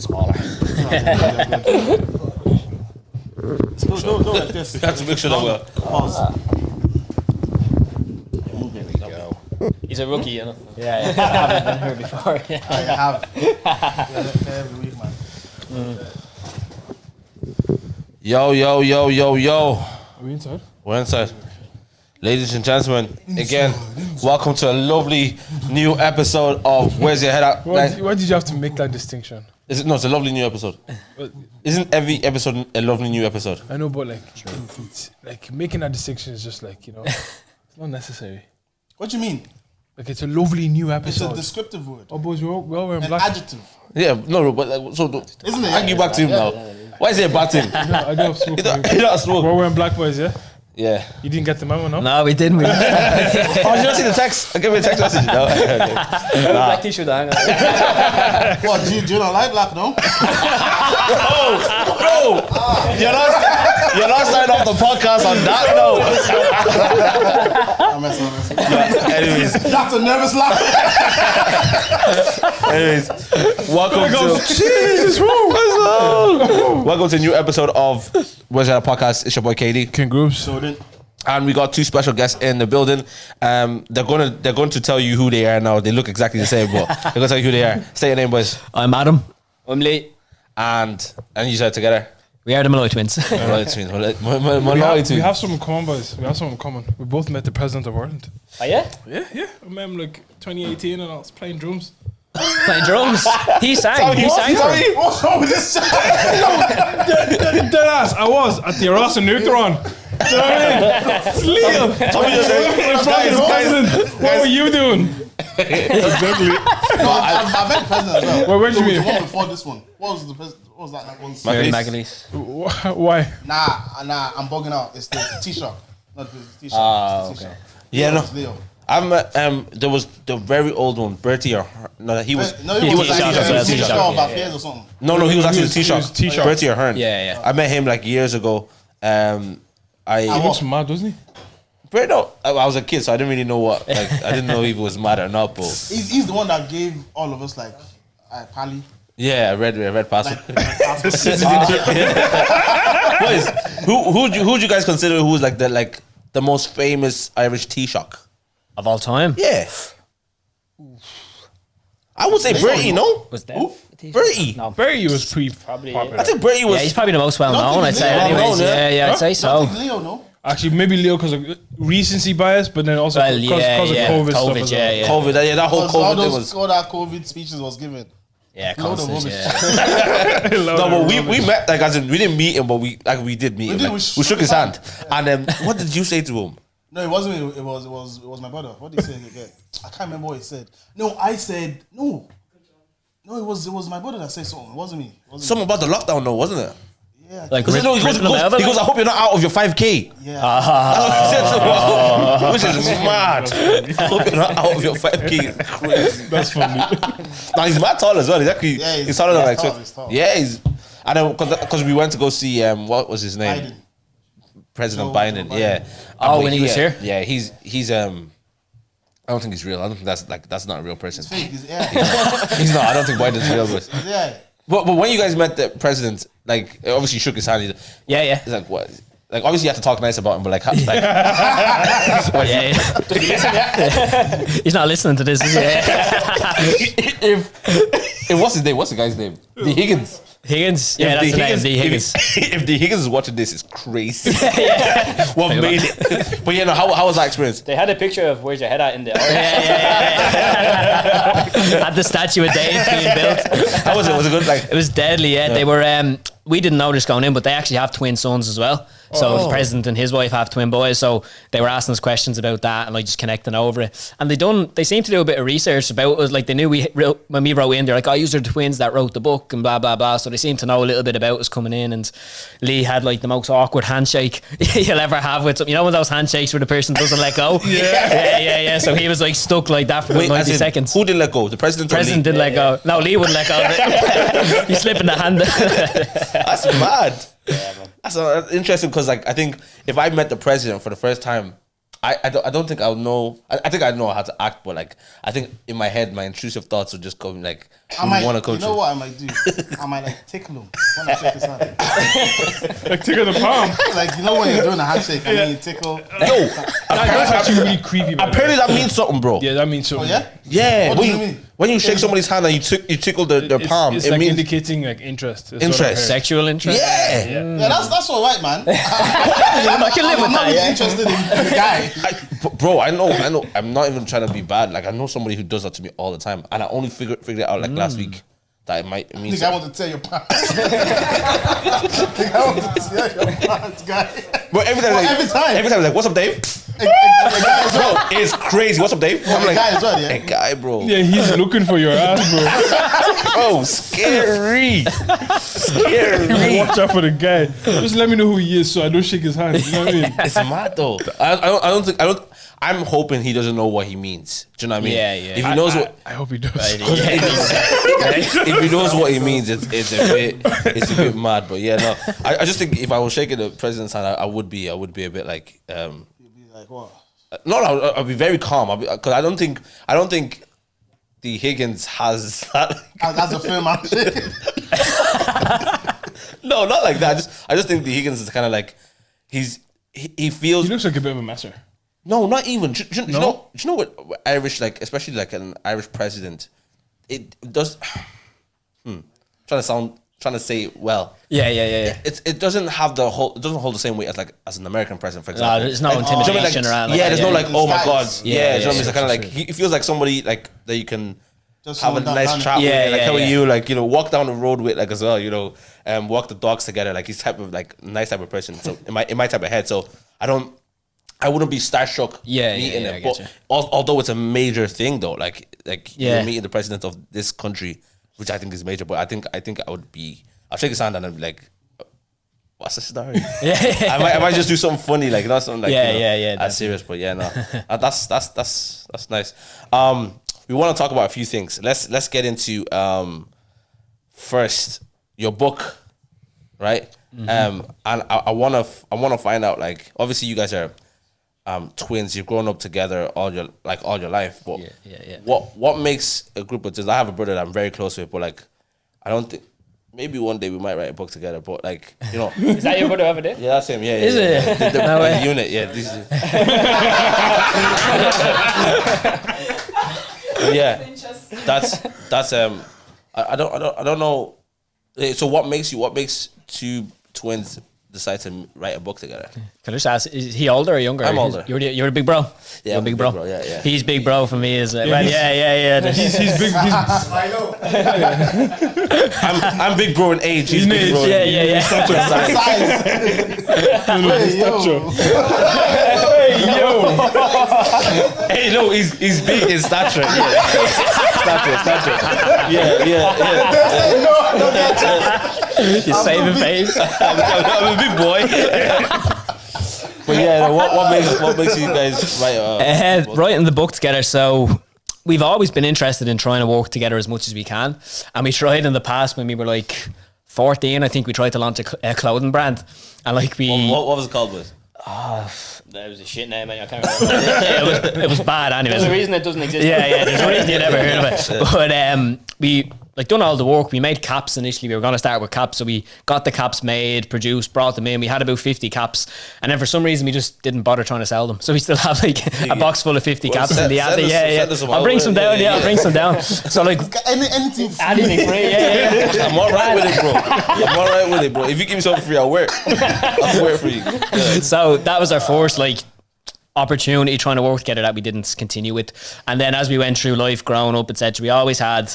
smaller. Go like this. You have to make sure that we're... Pause. There we go. He's a rookie, you know. Yeah, I haven't been here before. Yeah. I have. Every week, man. Yo. Are we inside? We're inside. Ladies and gentlemen, again, welcome to a lovely new episode of Where's Your Head At? Why did you have to make that distinction? No, it's a lovely new episode. Isn't every episode a lovely new episode? I know, but it's like making that distinction is just like, it's not necessary. What do you mean? Like it's a lovely new It's episode. a descriptive word. Oh, boys, we're all wearing An black. adjective. Yeah, no, but Isn't it? I give back to him now. Why is it a bad thing? I do have smoke. You don't smoke. We're wearing black, boys, yeah? Yeah. You didn't get the memo, no? No, we didn't. Oh, you don't see the text? I gave me a text message. No. Black t-shirt hang on. What, do you not like black, no? Bro, you're not starting off the podcast on that note. I'm messing. Anyways, That's a nervous laugh. welcome to Jesus, welcome to a new episode of Where's Your Head At Podcast. It's your boy KD. King Groups. So then, And we got two special guests in the building. They're going to tell you who they are now. They look exactly the same, but they're going to tell you who they are. Say your name, boys. I'm Adam. I'm Lee. And you said together. We are the Molloy Twins. Molloy Twins. We have something in common, boys. We have something in common. We both met the president of Ireland. Oh yeah? Yeah. I met him like 2018 and I was playing drums. Playing drums. He sang. He sang for him. what's wrong with this? Dead ass. I was at the Ross and Neutron. Do you know what I mean? It's Liam. Somebody just said, What were you doing? Exactly. No, I met the president as well. Where'd you meet The him? one before this one. What was the president? What was that one? Mary Magalese. Magalese. Why? Nah, I'm bugging out. It's the T-shirt. Not the T-shirt. Ah, It's the okay. T-shirt. Yeah, no. It's Leo. I'm there was the very old one, Bertie or no, he was No, he was T-shirt actually as well, a T-shirt T-shirt, about years or something. no, he was actually the He was T-shirt. T-shirt. Bertie or Hearn. Yeah. I met him like years ago. He looks mad, doesn't he? But no, I was a kid, so I didn't really know what. Like, I didn't know if he was mad or not. But He's the one that gave all of us like Pally. yeah, I read past Like, it. Boys, who'd you guys consider who was like the most famous Irish Taoiseach? Of all time. Yeah, I would say Bertie. No, Was that? Bertie. No. Barry was pretty Probably, popular. I think Bertie was. Yeah, he's probably the most well known, I'd say. Well Anyways, known, yeah, I'd say I so. think Leo, no? Actually, maybe Leo because of recency bias, but then also Well, because yeah, of COVID stuff as well. yeah. COVID. Yeah, that whole Because all COVID thing was. all that COVID speeches was given. Yeah, Load of constant, rubbish. yeah. No, but we met like as in we didn't meet him, but we did meet him. did, Like, we we shook his hand, and what did you say to him? No, it wasn't me. It was my brother. What did he say again? I can't remember what he said. No, I said no. No, it was my brother that said something. It wasn't me. It wasn't Something about the lockdown, though, wasn't it? me. Yeah. Like, He goes, ripping them out of he goes, it? I hope you're not out of your 5K. yeah. Which is mad. I hope you're not out of your 5K. Crazy. That's funny. Now he's mad tall as well. He's actually Yeah, he's taller than like tall, so- he's tall. yeah. He's and then because we went to go see what was his name? Biden. President Joe Biden. Biden. Yeah. Oh, And when he was here? Yeah, he's I don't think he's real. I don't think that's not a real person. Fake. Yeah. He's not. I don't think Biden's real. But Yeah. but when you guys met the president, like obviously you shook his hand. Yeah. He's like what? Like obviously you have to talk nice about him, but like, Yeah. He's not listening to this, is he? if what's his name? What's the guy's name? The Higgins. Higgins. Yeah, that's the name, D. Higgins. If the Higgins is watching this, it's crazy. What made it? But you know, how was that experience? They had a picture of Where's Your Head At in the At the statue of Dave being built. How was it? Was it good? Like It was deadly, yeah. They were, we didn't know this going in, but they actually have twin sons as well. So the president and his wife have twin boys. So they were asking us questions about that and like just connecting over it. And they seemed to do a bit of research about us. Like they knew when we wrote in, they're like, oh, these are the twins that wrote the book and blah, blah, blah. So they seemed to know a little bit about us coming in. And Lee had like the most awkward handshake you'll ever have with something. You know, one of those handshakes where the person doesn't let go? Yeah. So he was like stuck like that for 90 seconds. Who didn't let go? The president. President didn't let go. No, Lee wouldn't let go of it. He's slipping the hand. That's mad. That's interesting because like I think if I met the president for the first time, I don't think I'll know. I think I know how to act, but like I think in my head, my intrusive thoughts would just come like, I might, want to coach you know what I might do? I might like tickle him when I shake his hand. Like tickle the palm. Like, you know when you're doing a handshake and then you tickle. Yo, That's actually really creepy. Man. apparently that means something, bro. Yeah, that means so. Oh yeah? Yeah, What does it mean? when you shake somebody's hand and you tickle their palm, It's it like means indicating like interest. It's Interest. what I heard. Sexual interest. yeah. Yeah, that's all right, man. I can live I'm with not that. really Yeah. interested in the guy. Bro, I know. I'm not even trying to be bad. Like I know somebody who does that to me all the time, and I only figured it out like last week that it might mean. I think I want to tear your pants. I think I want to tear your pants, guy. Bro, every time, every time. like, what's up, Dave? A guy as well. Bro, it's crazy. What's up, Dave? I'm A like, guy as well, yeah? a guy, bro. Yeah, he's looking for your ass, bro. Bro, scary. Scary. Watch out for the guy. Just let me know who he is so I don't shake his hand. You know what I mean? It's mad though. I don't. I'm hoping he doesn't know what he means. Do you know what I mean? Yeah, yeah. If he knows what. I hope he does. If he knows what he means, it's a bit mad. But yeah, no. I just think if I was shaking the president's hand, I would be a bit like. You'd be like, what? No, I'll be very calm. Because I don't think the Higgins has that. That's a film handshake. No, not like that. I just think the Higgins is kind of like he feels. He looks like a bit of a messer. No, not even. Do you No? know what Irish, like, especially like an Irish president, it does. Trying to say it well. Yeah. It doesn't have the whole. It doesn't hold the same weight as an American president, for No, example. there's no Do you know what I mean? intimidation Like, around. yeah, there's no like, oh my god, Status. yeah. Yeah, Do you know what I mean? yeah, It's kind of like he feels like somebody like that you can Just have a someone nice down- chat with, Yeah, like yeah, how are yeah. you, like, you know, walk down the road with, like, as well, you know, walk the dogs together, like he's type of like nice type of person. So in my type of head, so I wouldn't be starstruck meeting I it. get But you. although it's a major thing though, like Yeah. you're meeting the president of this country, which I think is major. But I think I'll shake his hand and I'll be like, what's the story? Yeah. I might just do something funny, like not something like Yeah, you know, yeah, that's definitely. serious. But yeah, no, that's nice. We want to talk about a few things. Let's get into first your book, right? And I wanna find out, like, obviously you guys are twins. You've grown up together all your life. But Yeah. what makes a group of twins? I have a brother that I'm very close with, but like I don't think. Maybe one day we might write a book together, but like, you know. Is that your brother over there? Yeah, that's him. Yeah, Is it? The No way. unit, yeah. This is. Yeah, that's I don't know. So what makes two twins decide to write a book together? Can I just ask, is he older or younger? I'm older. You're a big bro. Yeah, You're a I'm big a bro. big bro, yeah. He's big bro for me as well. Yeah. He's big. I know. I'm big bro in age. He's big bro. Yeah. Size. Hey, yo. Hey, no, he's big in stature. Yeah. stature. Yeah. No, that's He's saving face. I'm a big boy. But yeah, what makes you guys write? Writing the book together. So we've always been interested in trying to work together as much as we can, and we tried in the past when we were like 14. I think we tried to launch a clothing brand, and like What was it called? That was a shit name, man. I can't remember. it was bad anyway. There's a reason it doesn't exist. Yeah, there's a reason you never heard of it. But we like done all the work. We made caps initially. We were going to start with caps, so we got the caps made, produced, brought them in. We had about 50 caps, and then for some reason we just didn't bother trying to sell them. So we still have like a box full of 50 caps in the attic. I'll bring some down. Yeah, I'll bring some down. So like anything. Anything free, yeah. I'm all right with it, bro. If you give me something free, I'll wear it. I'll wear it for you. Yeah. So that was our first like opportunity trying to work together that we didn't continue with. And then as we went through life, growing up, etc., we always had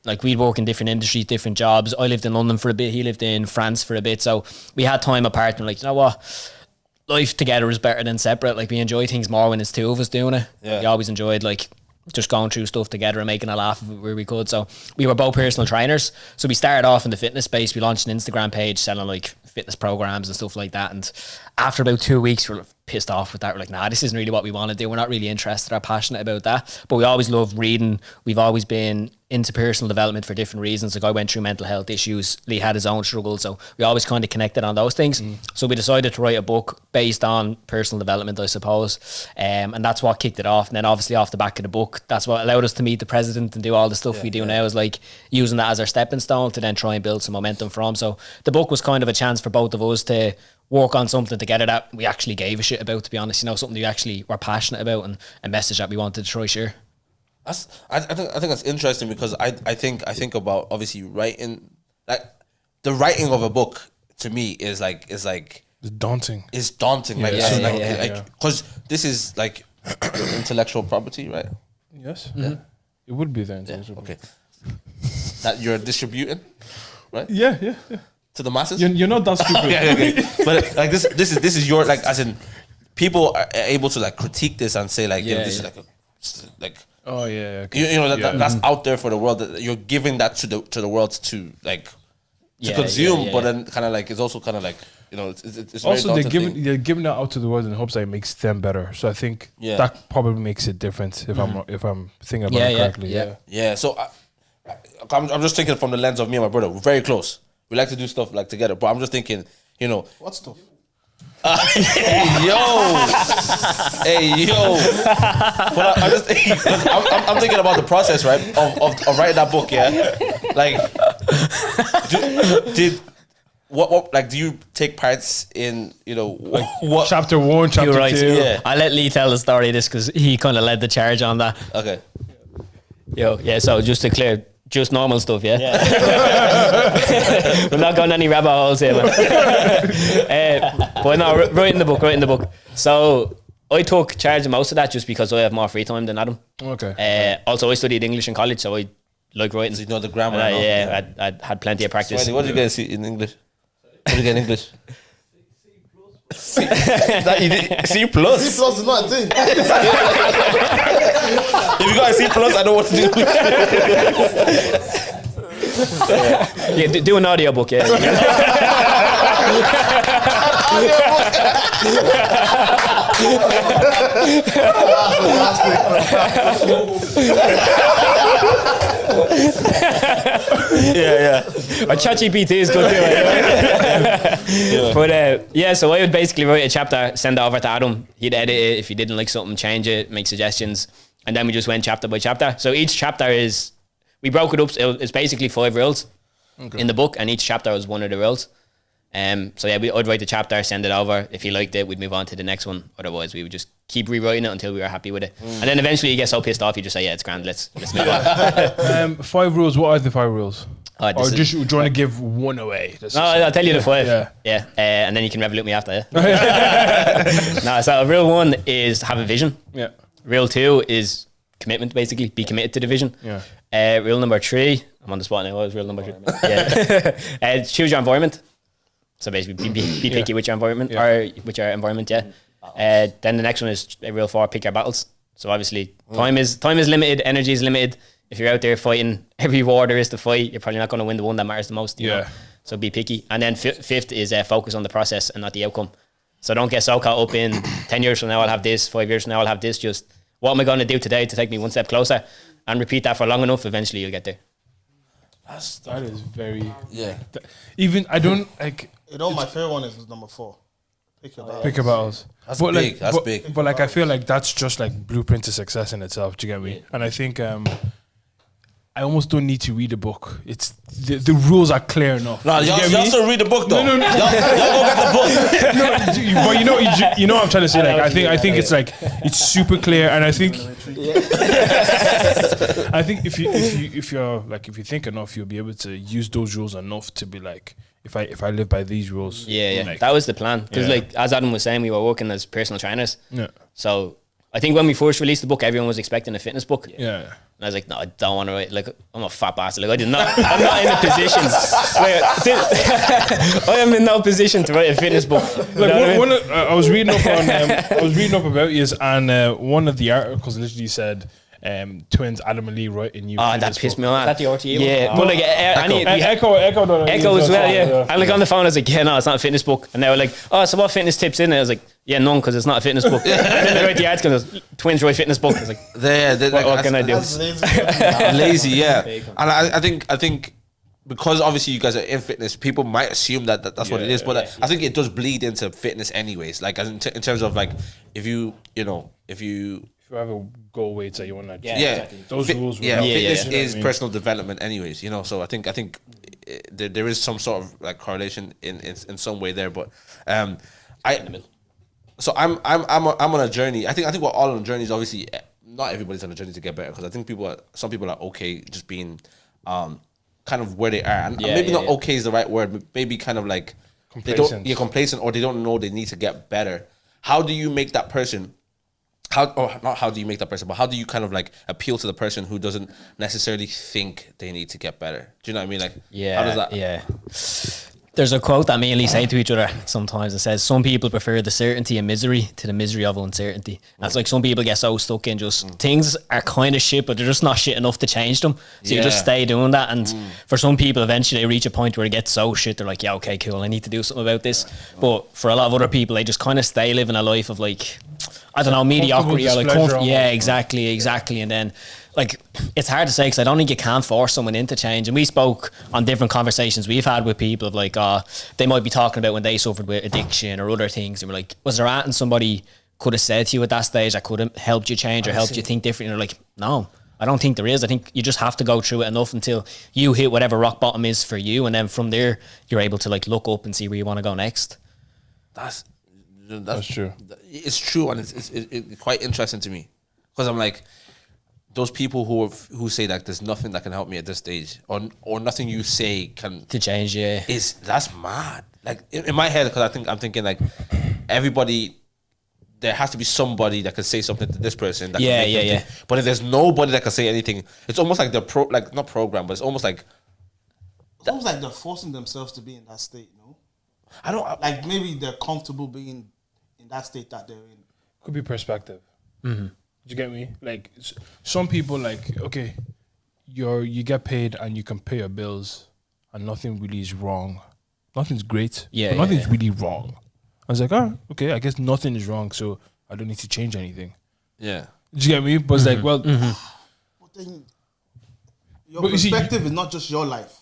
like we'd work in different industries, different jobs. I lived in London for a bit. He lived in France for a bit. So we had time apart and we're like, you know what? Life together is better than separate. Like we enjoy things more when it's two of us doing it. Yeah. We always enjoyed like just going through stuff together and making a laugh of it where we could. So we were both personal trainers. So we started off in the fitness space. We launched an Instagram page selling like fitness programs and stuff like that. And after about 2 weeks, we're like, pissed off with that. We're like, nah, this isn't really what we want to do. We're not really interested or passionate about that. But we always love reading. We've always been into personal development for different reasons. Like I went through mental health issues. Lee had his own struggles. So we always kind of connected on those things. So we decided to write a book based on personal development, I suppose. And that's what kicked it off. And then obviously off the back of the book, that's what allowed us to meet the president and do all the stuff we do now, is like using that as our stepping stone to then try and build some momentum from. So the book was kind of a chance for both of us to work on something together that we actually gave a shit about, to be honest, something we actually were passionate about, and a message that we wanted to try share. I think that's interesting, because I think about, obviously, writing, like the writing of a book to me is it's daunting. It's daunting, because this is like intellectual property, right? Yes. It would be the intellectual property. Okay. That you're distributing, right? Yeah. To the masses. You're not that stupid. Okay. But like this is your, like, as in, people are able to like critique this and say like, this is like oh yeah. Okay. You know that's out there for the world. That you're giving that to the world to like to consume, but then kind of like it's also kind of like, it's also very they're giving that out to the world in hopes that it makes them better. So I think that probably makes it different if I'm thinking about it correctly. Yeah. So I'm just thinking from the lens of me and my brother. We're very close. We like to do stuff like together, but I'm just thinking, What stuff? Hey yo. But I'm thinking about the process, right, of writing that book. Yeah, like, what like, do you take parts in what chapter 1, chapter 2? Yeah, I'll let Lee tell the story of this, because he kind of led the charge on that. Okay. So just to clear, just normal stuff, yeah? We're not going any rabbit holes here, man. But no, writing the book. So I took charge of most of that just because I have more free time than Adam. Okay. Also, I studied English in college, so I like writing. So you know the grammar. I had plenty of practice. Sweaty, what did you guys see in English? What did you get in English? C plus. C plus is not a thing. If you got a C plus, I know what to do. Do an audiobook, Or ChatGPT is good too. But so I would basically write a chapter, send it over to Adam. He'd edit it. If he didn't like something, change it, make suggestions, and then we just went chapter by chapter. So each chapter we broke it up. It's basically 5 rules in the book, and each chapter was one of the rules. I'd write the chapter, send it over. If he liked it, we'd move on to the next one. Otherwise, we would just keep rewriting it until we were happy with it. And then eventually you get so pissed off, you just say, it's grand, let's move on. 5 rules. What are the 5 rules? Or do you want to give one away? No, I'll tell you the 5. Yeah. And then you can revolute me after. So rule 1 is have a vision. Yeah. Rule 2 is commitment, basically. Be committed to the vision. Yeah. Rule number 3, I'm on the spot now. What was rule number 3? Choose your environment. So basically, be picky with your environment, or with your environment, Then the next one is rule 4: pick your battles. So obviously, time is limited, energy is limited. If you're out there fighting every war there is to fight, you're probably not going to win the one that matters the most. You know? So be picky. And then fifth is focus on the process and not the outcome. So don't get so caught up in 10 years from now I'll have this, 5 years from now I'll have this. Just what am I going to do today to take me one step closer? And repeat that for long enough. Eventually, you'll get there. That is very Even I don't like. My favorite one is number 4. Pick your battles. Pick your battles. That's big. That's big. But like, I feel like that's just like blueprint to success in itself. Do you get me? And I think I almost don't need to read a book. It's the rules are clear enough. No, y'all still read the book though. No. Y'all go get the book. But you know what I'm trying to say. Like, I think it's like it's super clear, and I think I think if you think enough, you'll be able to use those rules enough to be like, if I live by these rules. Like, that was the plan. Because like as Adam was saying, we were working as personal trainers. Yeah. So I think when we first released the book, everyone was expecting a fitness book. Yeah. And I was like, no, I don't want to write. Like, I'm a fat bastard. Like, I'm not in a position. I am in no position to write a fitness book. Like, I was reading up about you, and one of the articles literally said, twins Adam and Lee write a new. Oh, that pissed me off. Is that the RTE Yeah, one? but like Echo as well. Yeah. And like on the phone, I was like, yeah, no, it's not a fitness book. And they were like, oh, so what fitness tips in it? I was like, Yeah, none, because it's not a fitness book. And then they write the article, goes, Twins Roy fitness book. It's like, what can I do? That's lazy. Lazy, yeah. And I think because obviously you guys are in fitness, people might assume that's what it is, but I think it does bleed into fitness anyways. Like as in terms of like if you If you have a goal weight that you want to achieve, exactly. those rules. Fitness is personal development anyways. So I think there is some sort of like correlation in some way there, but So I'm on a journey. I think we're all on journeys. Obviously, not everybody's on a journey to get better, because I think some people are okay just being kind of where they are, and maybe not okay is the right word, but maybe kind of like complacent, or they don't know they need to get better. How do you make that person? How do you make that person? But how do you kind of like appeal to the person who doesn't necessarily think they need to get better? Do you know what I mean? Like, how does that? Yeah. There's a quote that me and Lee say to each other sometimes. It says, some people prefer the certainty of misery to the misery of uncertainty. And it's like some people get so stuck in just things are kind of shit, but they're just not shit enough to change them. So you just stay doing that. And for some people, eventually they reach a point where it gets so shit, they're like, yeah, okay, cool, I need to do something about this. But for a lot of other people, they just kind of stay living a life of like, I don't know, mediocrity or like comfort. Yeah, exactly. And then like, it's hard to say, because I don't think you can force someone into change. And we spoke on different conversations we've had with people of like, they might be talking about when they suffered with addiction or other things, and we're like, was there anything somebody could have said to you at that stage that could have helped you change or helped you think differently? And they're like, no, I don't think there is. I think you just have to go through it enough until you hit whatever rock bottom is for you, and then from there you're able to like look up and see where you want to go next. That's true. It's true, and it's quite interesting to me, because I'm like, those people who say that there's nothing that can help me at this stage, or nothing you say can to change, that's mad. Like in my head, because I'm thinking like everybody, there has to be somebody that can say something to this person. That can make them think. But if there's nobody that can say anything, it's almost like they're not programmed, but it's almost like they're forcing themselves to be in that state. No, I don't like. Maybe they're comfortable being in that state that they're in. Could be perspective. Mm-hmm. Do you get me? Like some people, like, okay, you get paid and you can pay your bills and nothing really is wrong. Nothing's great, but nothing's really wrong. I was like, oh, okay, I guess nothing is wrong, so I don't need to change anything. Yeah. Do you get me? But it's like, well, but then your perspective is not just your life.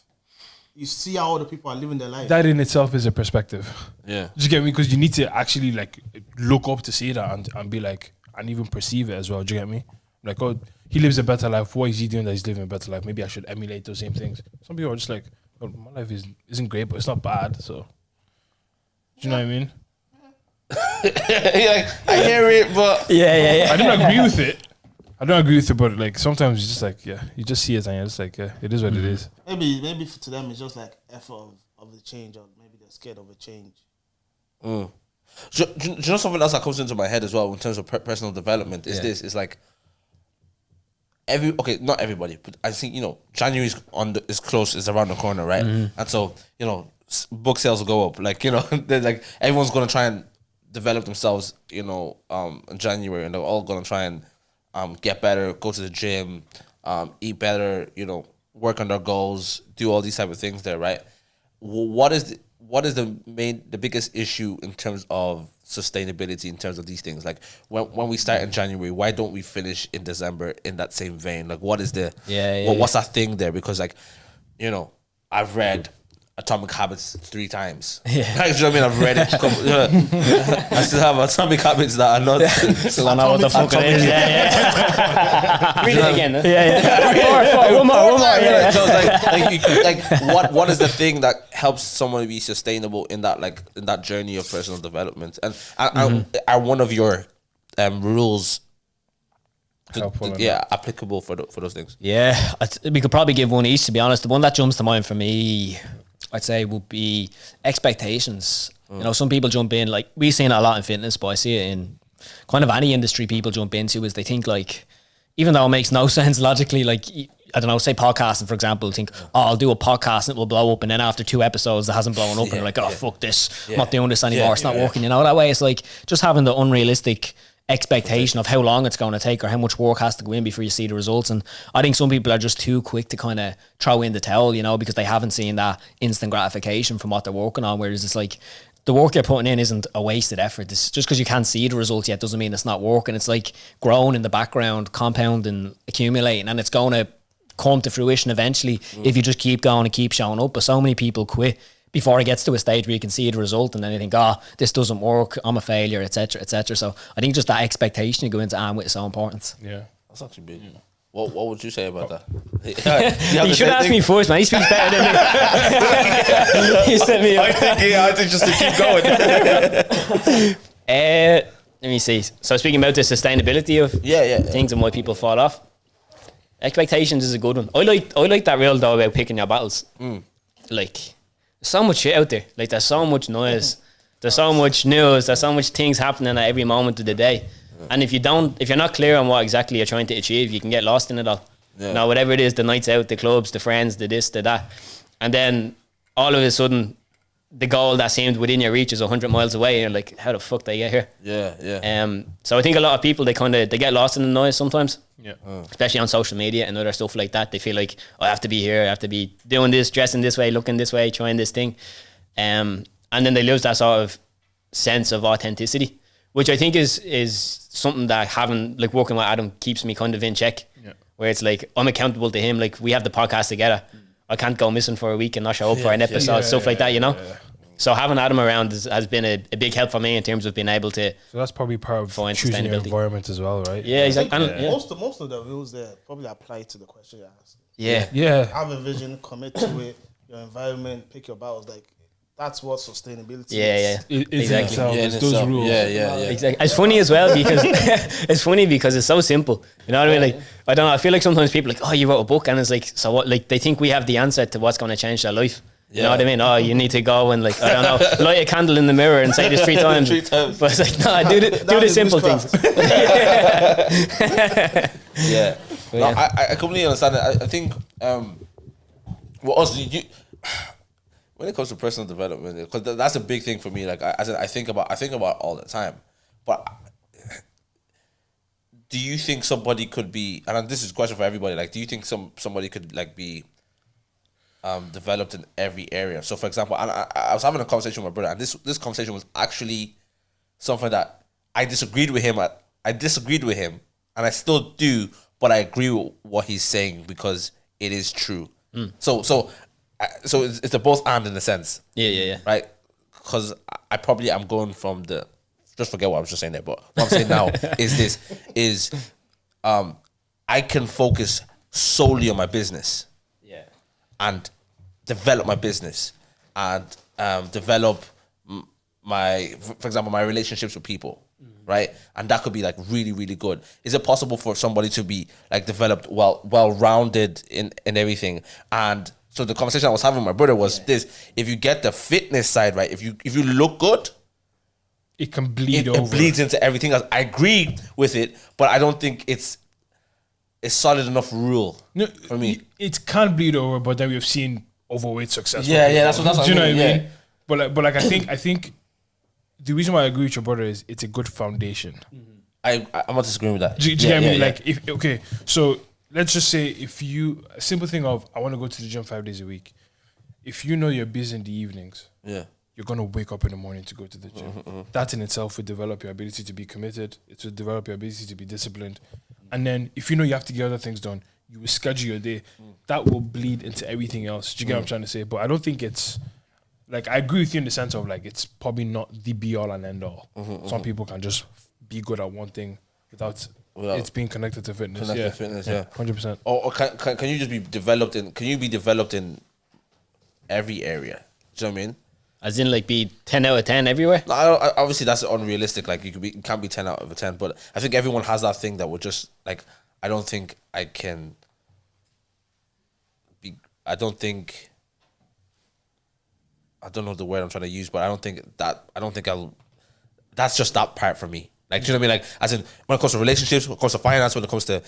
You see how other people are living their life. That in itself is a perspective. Yeah. Do you get me? Because you need to actually like look up to see that and be like, and even perceive it as well. Do you get me? Like, oh, he lives a better life. What is he doing that he's living a better life? Maybe I should emulate those same things. Some people are just like, oh, my life isn't great, but it's not bad. So, do you know what I mean? Like, I hear it, but I don't agree with it. But like sometimes it's just like, you just see it and you're just like, it is what it is. Maybe to them it's just like effort of the change, or maybe they're scared of a change. Do you know something else that comes into my head as well in terms of personal development is this? It's like not everybody, but I think January is close, is around the corner, right? And so book sales will go up. Like they're like everyone's gonna try and develop themselves, in January, and they're all gonna try and get better, go to the gym, eat better, work on their goals, do all these type of things there, right? What is the biggest issue in terms of sustainability in terms of these things? Like when we start in January, why don't we finish in December in that same vein? Like what is what's that thing there? Because I've read Atomic Habits 3 times. Yeah. Like, you know what I mean? I've read it. I still have Atomic Habits that are not. Still don't know what the fuck it is. Read it again. One more. Yeah. So it's what is the thing that helps someone be sustainable in that journey of personal development? And are one of your rules applicable for those things? Yeah, we could probably give one each, to be honest. The one that jumps to mind for me, I'd say, would be expectations. Some people jump in, like we've seen it a lot in fitness, but I see it in kind of any industry people jump into, is they think like, even though it makes no sense logically, like, I don't know, say podcasting, for example, think, I'll do a podcast and it will blow up, and then after 2 episodes it hasn't blown up, and they're like, fuck this, I'm not doing this anymore, it's not working, that way. It's like just having the unrealistic expectation of how long it's going to take or how much work has to go in before you see the results. And I think some people are just too quick to kind of throw in the towel, because they haven't seen that instant gratification from what they're working on, whereas it's like the work you're putting in isn't a wasted effort. It's just because you can't see the results yet doesn't mean it's not working. It's like growing in the background, compounding, accumulating, and it's going to come to fruition eventually if you just keep going and keep showing up. But so many people quit before it gets to a stage where you can see the result, and then they think, oh, this doesn't work, I'm a failure, etc., etc. So I think just that expectation you go into with is so important. Yeah. That's actually big. What would you say about that? You should ask me first, man. He speaks better than me. He set me up. I think just to keep going. Let me see. So speaking about the sustainability of things and why people fall off, expectations is a good one. I like that rule though about picking your battles. Like, there's so much shit out there. Like, there's so much noise. There's so much news. There's so much things happening at every moment of the day. And if you're not clear on what exactly you're trying to achieve, you can get lost in it all. Yeah. Now, whatever it is, the nights out, the clubs, the friends, the this, the that. And then all of a sudden, the goal that seemed within your reach is 100 miles away. And you're like, how the fuck did I get here? Yeah. So I think a lot of people, they get lost in the noise sometimes. Yeah. Especially on social media and other stuff like that. They feel like, oh, I have to be here. I have to be doing this, dressing this way, looking this way, trying this thing. And then they lose that sort of sense of authenticity, which I think is something that working with Adam keeps me kind of in check. Yeah. Where it's like, I'm accountable to him. Like, we have the podcast together. I can't go missing for a week and not show up for an episode, stuff like that, you know? Yeah. So having Adam around has been a big help for me in terms of being able to. So that's probably part of choosing your environment as well, right? Yeah, exactly. Most of the rules there probably apply to the question you asked. Yeah. Have a vision, commit to it, your environment, pick your battles. Like, that's what sustainability is. Yeah. Exactly. It's those rules. Yeah. Exactly. It's funny as well because it's so simple. You know what I mean? Like, I don't know. I feel like sometimes people are like, oh, you wrote a book, and it's like, so what? Like, they think we have the answer to what's going to change their life. You know what I mean? Oh, you need to go and, like, I don't know, light a candle in the mirror and say this 3 times. But it's like, no, do the simple things. Yeah. No, I completely understand it. I think what else when it comes to personal development, because that's a big thing for me. Like, I think about it all the time. But do you think somebody could be? And this is a question for everybody. Like, do you think somebody could, like, be developed in every area? So, for example, I was having a conversation with my brother, and this conversation was actually something that I disagreed with him, and I still do, but I agree with what he's saying because it is true. So it's a both and in a sense. Yeah. Right? Because I probably am going from the, just forget what I was just saying there, but what I'm saying now is I can focus solely on my business. Yeah. And develop my business and develop for example, my relationships with people. Right? And that could be, like, really, really good. Is it possible for somebody to be, like, developed, well-rounded in everything? And so the conversation I was having with my brother was this: if you get the fitness side right, if you look good, it can bleed over. It bleeds into everything else. I agree with it, but I don't think it's a solid enough rule for me. It can bleed over, but then we've seen overweight successful. Yeah, that's what do you know what I mean? Yeah. But like I think the reason why I agree with your brother is it's a good foundation. I'm not disagreeing with that. Do you get me? Like, so let's just say a simple thing of, I want to go to the gym 5 days a week. If you know you're busy in the evenings, you're going to wake up in the morning to go to the gym. That in itself would develop your ability to be committed. It would develop your ability to be disciplined. And then if you know you have to get other things done, you will schedule your day. That will bleed into everything else. Do you get what I'm trying to say? But I don't think it's, like, I agree with you in the sense of, like, it's probably not the be all and end all. Some people can just be good at one thing without it's being connected to fitness. 100%. Or can you just be developed in? Can you be developed in every area? Do you know what I mean? As in, like, be 10 out of 10 everywhere? No, obviously you can't be 10 out of 10. But I think everyone has that thing that would just, like, I don't think I can be. I don't know the word I'm trying to use, but I don't think I'll. That's just that part for me. Like, do you know what I mean? Like, as in, when it comes to relationships, when it comes to finance, when it comes to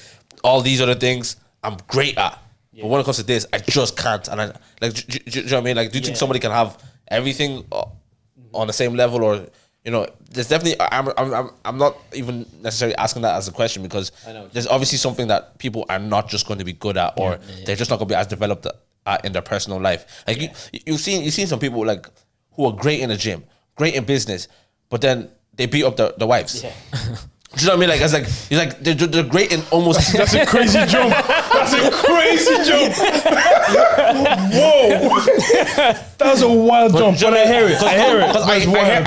all these other things, I'm great at. Yeah. But when it comes to this, I just can't. And I, like, do you know what I mean? Like, do you think somebody can have everything on the same level, or, you know? There's definitely. I'm not even necessarily asking that as a question, because there's obviously something that people are not just going to be good at, or they're just not going to be as developed in their personal life. Like, you've seen some people, like, who are great in the gym, great in business, but then they beat up the wives. Yeah. Do you know what I mean? Like it's like you're like they're great in almost. That's a crazy jump. That's a crazy jump. Whoa. That was a wild jump. But I hear it. I hear it. Because I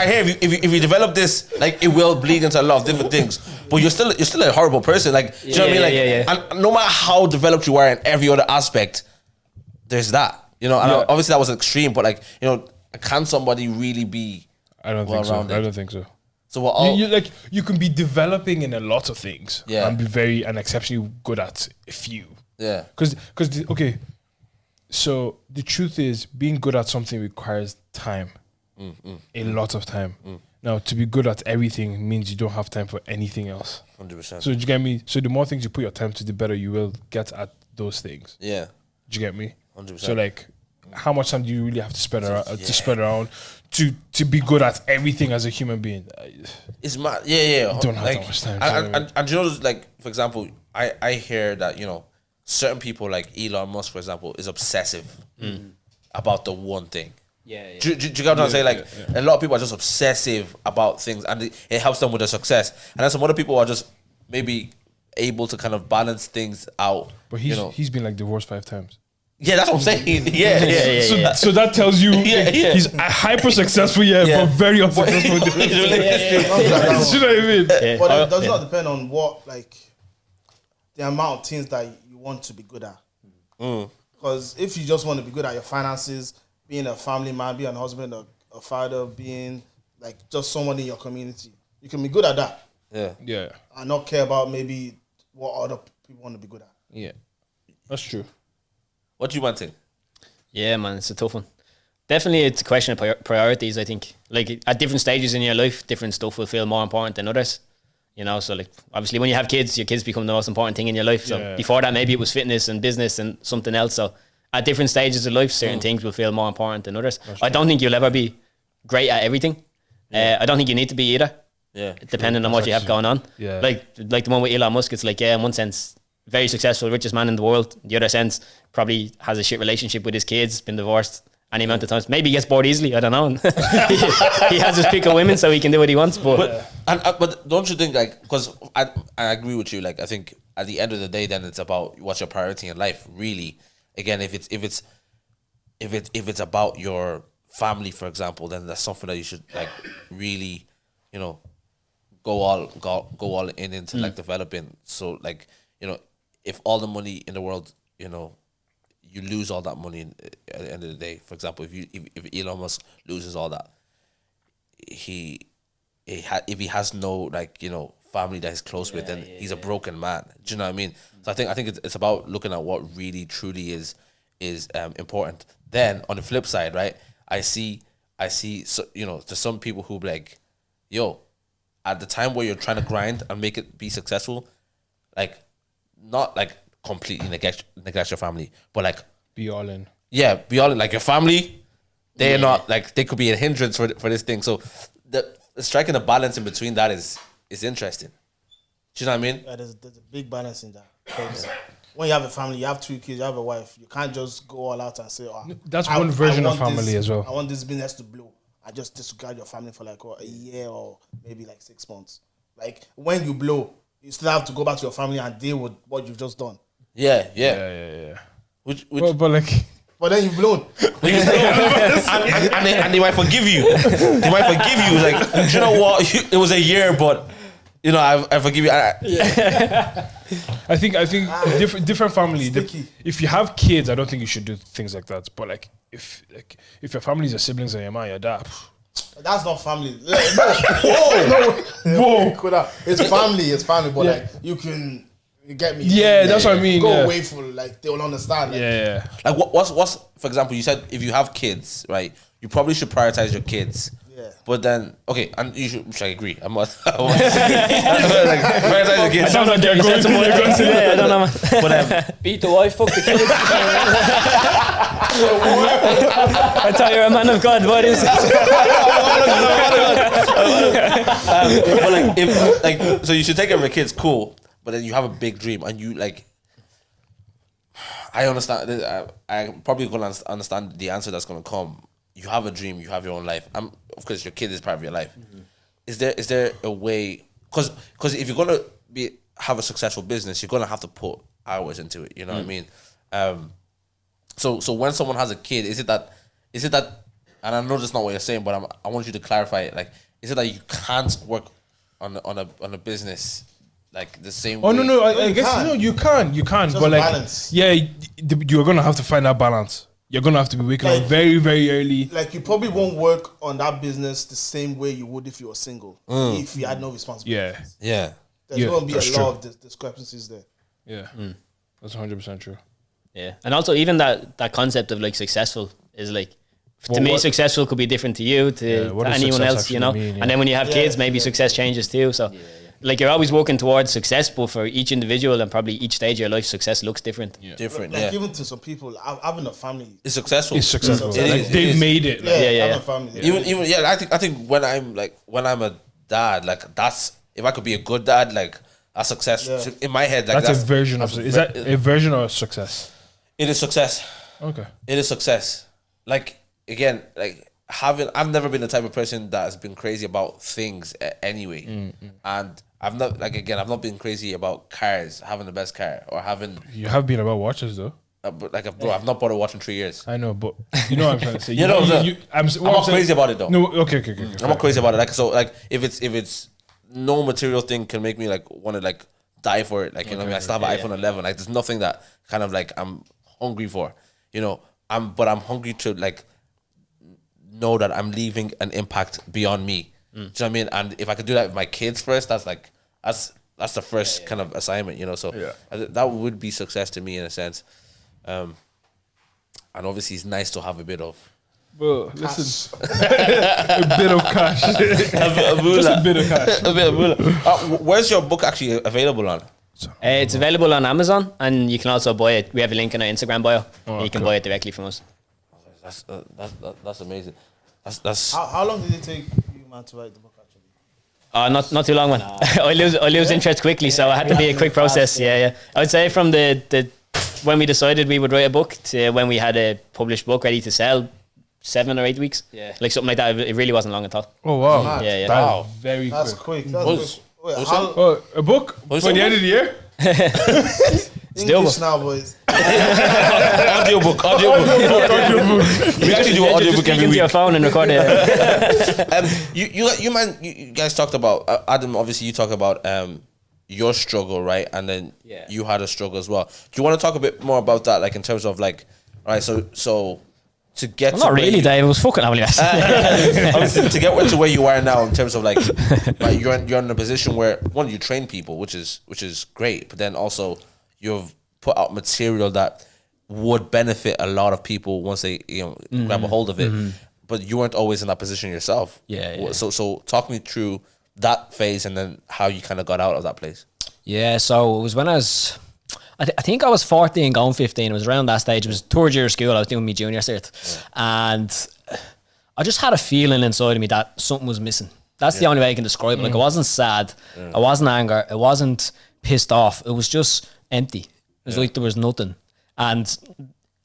hear if you develop this, like it will bleed into a lot of different things. But you're still a horrible person. Like do you know what I mean? Like and no matter how developed you are in every other aspect, there's that. You know, and obviously that was extreme, but like, you know, can somebody really be I don't think so. I don't think so. So what all you can be developing in a lot of things and be very and exceptionally good at a few. Yeah. Because okay, so the truth is being good at something requires time. A lot of time. Now to be good at everything means you don't have time for anything else. 100%. So do you get me? So the more things you put your time to, the better you will get at those things. Yeah. Do you get me? 100%. So like, how much time do you really have to spend around to spread around to be good at everything as a human being? It's mad. Yeah. You don't have like, that much time. And you know, like for example, I hear that, you know, certain people like Elon Musk, for example, is obsessive about the one thing. Yeah. Do you get what I'm saying? Like a lot of people are just obsessive about things, and it helps them with their success. And then some other people are just maybe able to kind of balance things out. But he's been like divorced 5 times. Yeah, that's what I'm saying. Yeah. So that tells you he's hyper successful, but very unsuccessful. You know what I mean? But it does not depend on what, like, the amount of things that you want to be good at. Because if you just want to be good at your finances, being a family man, being a husband, a father, being like just someone in your community, you can be good at that. Yeah. And not care about maybe what other people want to be good at. Yeah. That's true. What do you want to think? Yeah, man, it's a tough one. Definitely, it's a question of priorities. I think, like at different stages in your life, different stuff will feel more important than others. You know, so like obviously, when you have kids, your kids become the most important thing in your life. So before that, maybe it was fitness and business and something else. So at different stages of life, certain things will feel more important than others. I don't think you'll ever be great at everything. I don't think you need to be either. Yeah, depending on what you have going on. Yeah, like the one with Elon Musk, it's like in one sense, very successful, richest man in the world. The other sense, probably has a shit relationship with his kids, been divorced any amount of times. Maybe he gets bored easily, I don't know. He has his pick of women, so he can do what he wants. But don't you think, like, because I agree with you. Like, I think at the end of the day, then it's about what's your priority in life. Really, again, if it's about your family, for example, then that's something that you should like really, you know, go all in into like developing. So like, you know, if all the money in the world, you know, you lose all that money at the end of the day. For example, if Elon Musk loses all that, if he has no, like, you know, family that he's close with, then he's a broken man. Do you know what I mean? So I think it's about looking at what really truly is important. Then on the flip side, right, I see so, you know, there's some people who be like, yo, at the time where you're trying to grind and make it be successful, like, not like completely neglect your family, but like be all in. Yeah, be all in. Like your family, they're not like, they could be a hindrance for this thing. So the striking a balance in between that is interesting. Do you know what I mean? Yeah, there's a big balance in that. Because when you have a family, you have 2 kids, you have a wife, you can't just go all out and say, that's one version of family as well. I want this business to blow. I just disregard your family for like a year or maybe like 6 months. Like when you blow, you still have to go back to your family and deal with what you've just done. Yeah. Which but like, but then you've blown. and they might forgive you. They might forgive you. Like, you know what? It was a year, but you know, I forgive you. I think different family. If you have kids, I don't think you should do things like that. But like if your family is your siblings and your mom, your dad. That's not family. Whoa. It's family. But like you can. You get me? Yeah, that's what I mean. Go away for like they will understand. Like, yeah. Like what's for example, you said if you have kids, right? You probably should prioritize your kids. Yeah. But then and you should, which I agree. I want like, prioritize your kids. I don't know. Derek said some more guns today. I don't know. But beat the wife, fuck the kids. I thought you're a man of God. What is this? but like if like so you should take care of your kids, cool. But then you have a big dream, and you like. I understand. I probably gonna understand the answer that's gonna come, you have a dream, you have your own life. Of course, your kid is part of your life. Is there a way? Because if you're gonna have a successful business, you're gonna have to put hours into it. You know what I mean? So when someone has a kid, is it that? And I know that's not what you're saying, but I want you to clarify it. Like, is it that you can't work on a business like the same way? No. I guess you can. Just But like, balance. yeah, you're gonna have to find that balance. You're gonna have to be waking up very, very early. Like, you probably won't work on that business the same way you would if you were single. If you had no responsibility. Yeah. There's Yeah, going to be that's a lot of discrepancies there. Yeah, that's 100% true. Yeah, and also even that concept of like successful is like to me, what- successful could be different to you, to what does anyone success else, you actually know. mean, yeah. And then when you have Yeah, kids, maybe yeah. success changes too. So, like you're always working towards success, but for each individual and probably each stage of your life, success looks different. Different. Like, Yeah. even to some people, having a family. It's successful. It's successful. It Like, is, it they've is. made it. Like, Yeah, having yeah. a family. Even I think when I'm a dad, like that's if I could be a good dad, like a success Yeah. in my head. Like that's a version of. that's Is that a version of success? it is success. Okay. It is success. Like again, like I've never been the type of person that has been crazy about things anyway, and I've not been crazy about cars, having the best car or having. You have been about watches though. But bro, I've not bought a watch in 3 years. I know, but you know what I'm trying to say. You know, I'm not crazy about it though. No, okay. I'm not crazy about it. Like so, like if it's no material thing can make me like want to like die for it. Like you know, what I mean, I still have an iPhone 11. Like there's nothing that kind of like I'm hungry for. You know, I'm hungry to like know that I'm leaving an impact beyond me. Do you know what I mean? And if I could do that with my kids first, that's the first kind of assignment. You know, so that would be success to me in a sense. And obviously, it's nice to have a bit of. Bro, listen, a bit of cash, just a bit of cash. A bit of moolah. Where's your book actually available on? It's available on Amazon, and you can also buy it. We have a link in our Instagram bio. And you can buy it directly from us. That's amazing. That's How long did it take you, man, to write the book, actually? Not too long, man. I lose interest quickly, so I had to be a quick process. Yeah. I would say from the when we decided we would write a book to when we had a published book ready to sell, 7 or 8 weeks. Yeah, like something like that. It really wasn't long at all. Oh wow, Yeah. Wow, very That's quick. quick. That's Was- quick. Wait, was how, Oh, a book for What's the it? end of the year? English now, boys. audiobook. We actually do an Just audiobook speak every into your week. phone and record it. You guys talked about Adam. Obviously, you talk about your struggle, right? And then you had a struggle as well. Do you want to talk a bit more about that, like in terms of like, all right, so to get Not really, Dave. It was fucking lovely. obviously, to get to where you are now in terms of like, right, you're in a position where one, you train people, which is great, but then also you've put out material that would benefit a lot of people once they grab a hold of it. But you weren't always in that position yourself. Yeah. So talk me through that phase and then how you kind of got out of that place. Yeah, so it was when I was, I think I was 14 going 15. It was around that stage. It was third year of school. I was doing my junior cert. And I just had a feeling inside of me that something was missing. That's the only way I can describe it. Like, I wasn't sad. I wasn't angry. I wasn't pissed off. It was just empty. It was like there was nothing. And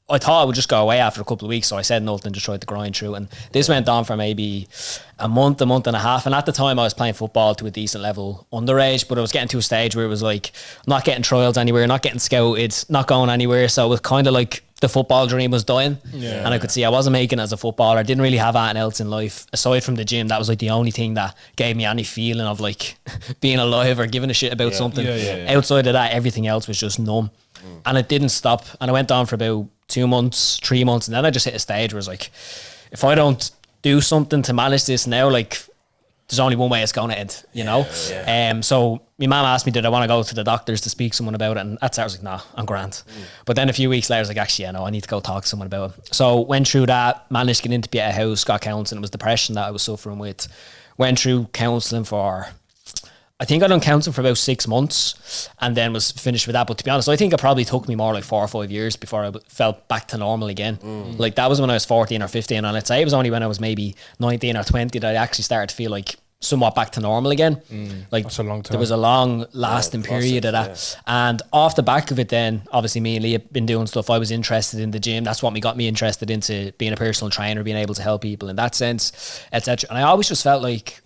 I thought it would just go away after a couple of weeks, so I said nothing, just tried to grind through. And this went on for maybe a month and a half. And at the time, I was playing football to a decent level underage, but I was getting to a stage where it was like not getting trials anywhere, not getting scouted, not going anywhere. So it was kind of like the football dream was dying. And I could see I wasn't making it as a footballer. I didn't really have anything else in life aside from the gym. That was like the only thing that gave me any feeling of like being alive or giving a shit about something. Outside of that, everything else was just numb. And it didn't stop. And I went on for about 2 months, 3 months, and then I just hit a stage where it's like, if I don't do something to manage this now, like, there's only one way it's going to end, you know? So my mum asked me, did I want to go to the doctors to speak to someone about it? And at first I was like, nah, I'm grand. But then a few weeks later, I was like, actually, I need to go talk to someone about it. So went through that, managed to get into a house, got counselling. It was depression that I was suffering with. Went through counselling for, I think I done counselling for about 6 months and then was finished with that. But to be honest, I think it probably took me more like 4 or 5 years before I felt back to normal again. Like that was when I was 14 or 15. And I'd say it was only when I was maybe 19 or 20 that I actually started to feel like somewhat back to normal again. Like That's a long time. there was a long lasting period of that. And off the back of it then, obviously me and Lee have been doing stuff. I was interested in the gym. That's what got me interested into being a personal trainer, being able to help people in that sense, etc. And I always just felt like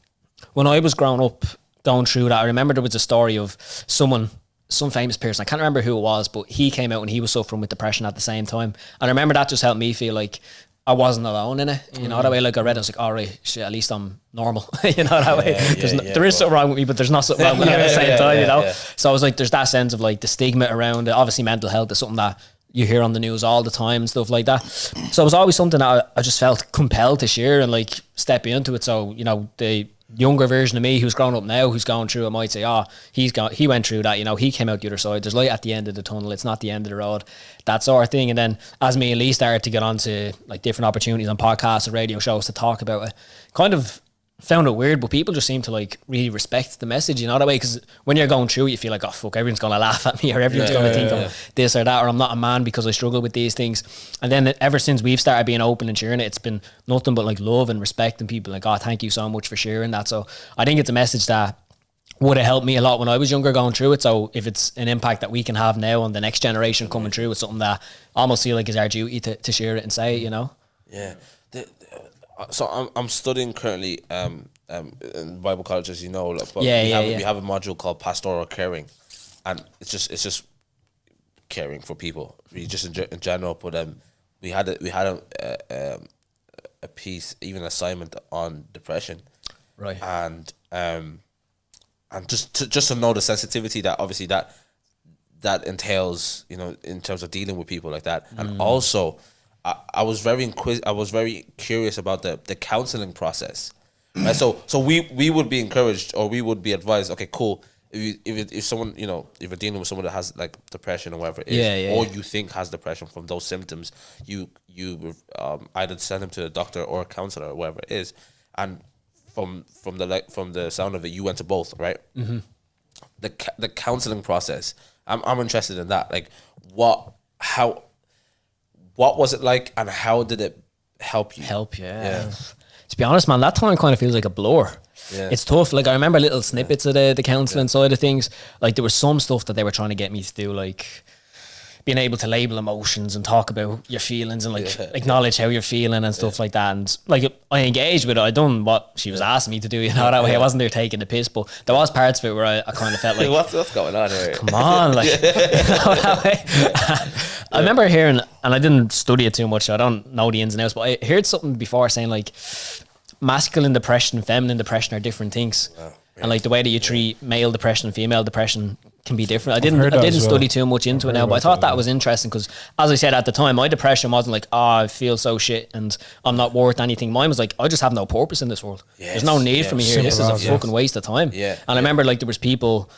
when I was growing up, going through that, I remember there was a story of some famous person, I can't remember who it was, but he came out and he was suffering with depression at the same time. And I remember that just helped me feel like I wasn't alone in it, you know, that way. Like I read, I was like, all right, shit, at least I'm normal, you know, that way. There is something wrong with me, but there's not something wrong with me at the same time, you know. So I was like, there's that sense of like the stigma around it. Obviously, mental health is something that you hear on the news all the time and stuff like that. So it was always something that I just felt compelled to share and like step into it. So, you know, the younger version of me who's grown up now, who's going through it, might say, he went through that, you know, he came out the other side. There's light at the end of the tunnel. It's not the end of the road, that sort of thing. And then as me and Lee started to get onto like different opportunities on podcasts or radio shows to talk about it, kind of found it weird, but people just seem to like really respect the message, you know, that way. Because when you're going through it, you feel like, oh fuck, everyone's gonna laugh at me, or everyone's gonna think I'm this or that, or I'm not a man because I struggle with these things. And then ever since we've started being open and sharing it, it's been nothing but like love and respect, and people like, oh, thank you so much for sharing that. So I think it's a message that would have helped me a lot when I was younger going through it. So if it's an impact that we can have now on the next generation coming through, it's something that I almost feel like is our duty to share it and say it, you know. So I'm studying currently in Bible college, as you know. Like, but we have a module called pastoral caring, and it's just caring for people, really, just in general. But we had a piece, even assignment on depression, right? And just to know the sensitivity that obviously that entails, you know, in terms of dealing with people like that, and also. I was very curious about the counseling process. Right? So we would be encouraged, or we would be advised, okay, cool. If someone, you know, if you're dealing with someone that has like depression or whatever it is, or you think has depression from those symptoms, you either send them to a doctor or a counselor or whatever it is. And from the sound of it, you went to both, right? Mm-hmm. The counseling process. I'm interested in that. Like, what was it like, and how did it help you? Yeah. To be honest, man, that time kind of feels like a blur. Yeah. It's tough. Like I remember little snippets of the counselling side of things. Like there was some stuff that they were trying to get me to do, like being able to label emotions and talk about your feelings and like acknowledge how you're feeling and stuff like that. And like I engaged with it. I done what she was asking me to do, you know, that way. I wasn't there taking the piss, but there was parts of it where I kind of felt like what's going on here? Come on, like you know, that way. I remember hearing, and I didn't study it too much, so I don't know the ins and outs, but I heard something before saying like masculine depression and feminine depression are different things. And like the way that you treat male depression and female depression can be different. I didn't study too much into it now, but I thought that was interesting because, as I said at the time, my depression wasn't like, I feel so shit and I'm not worth anything. Mine was like, I just have no purpose in this world. There's no need for me here. This is a fucking waste of time. And I remember like there was people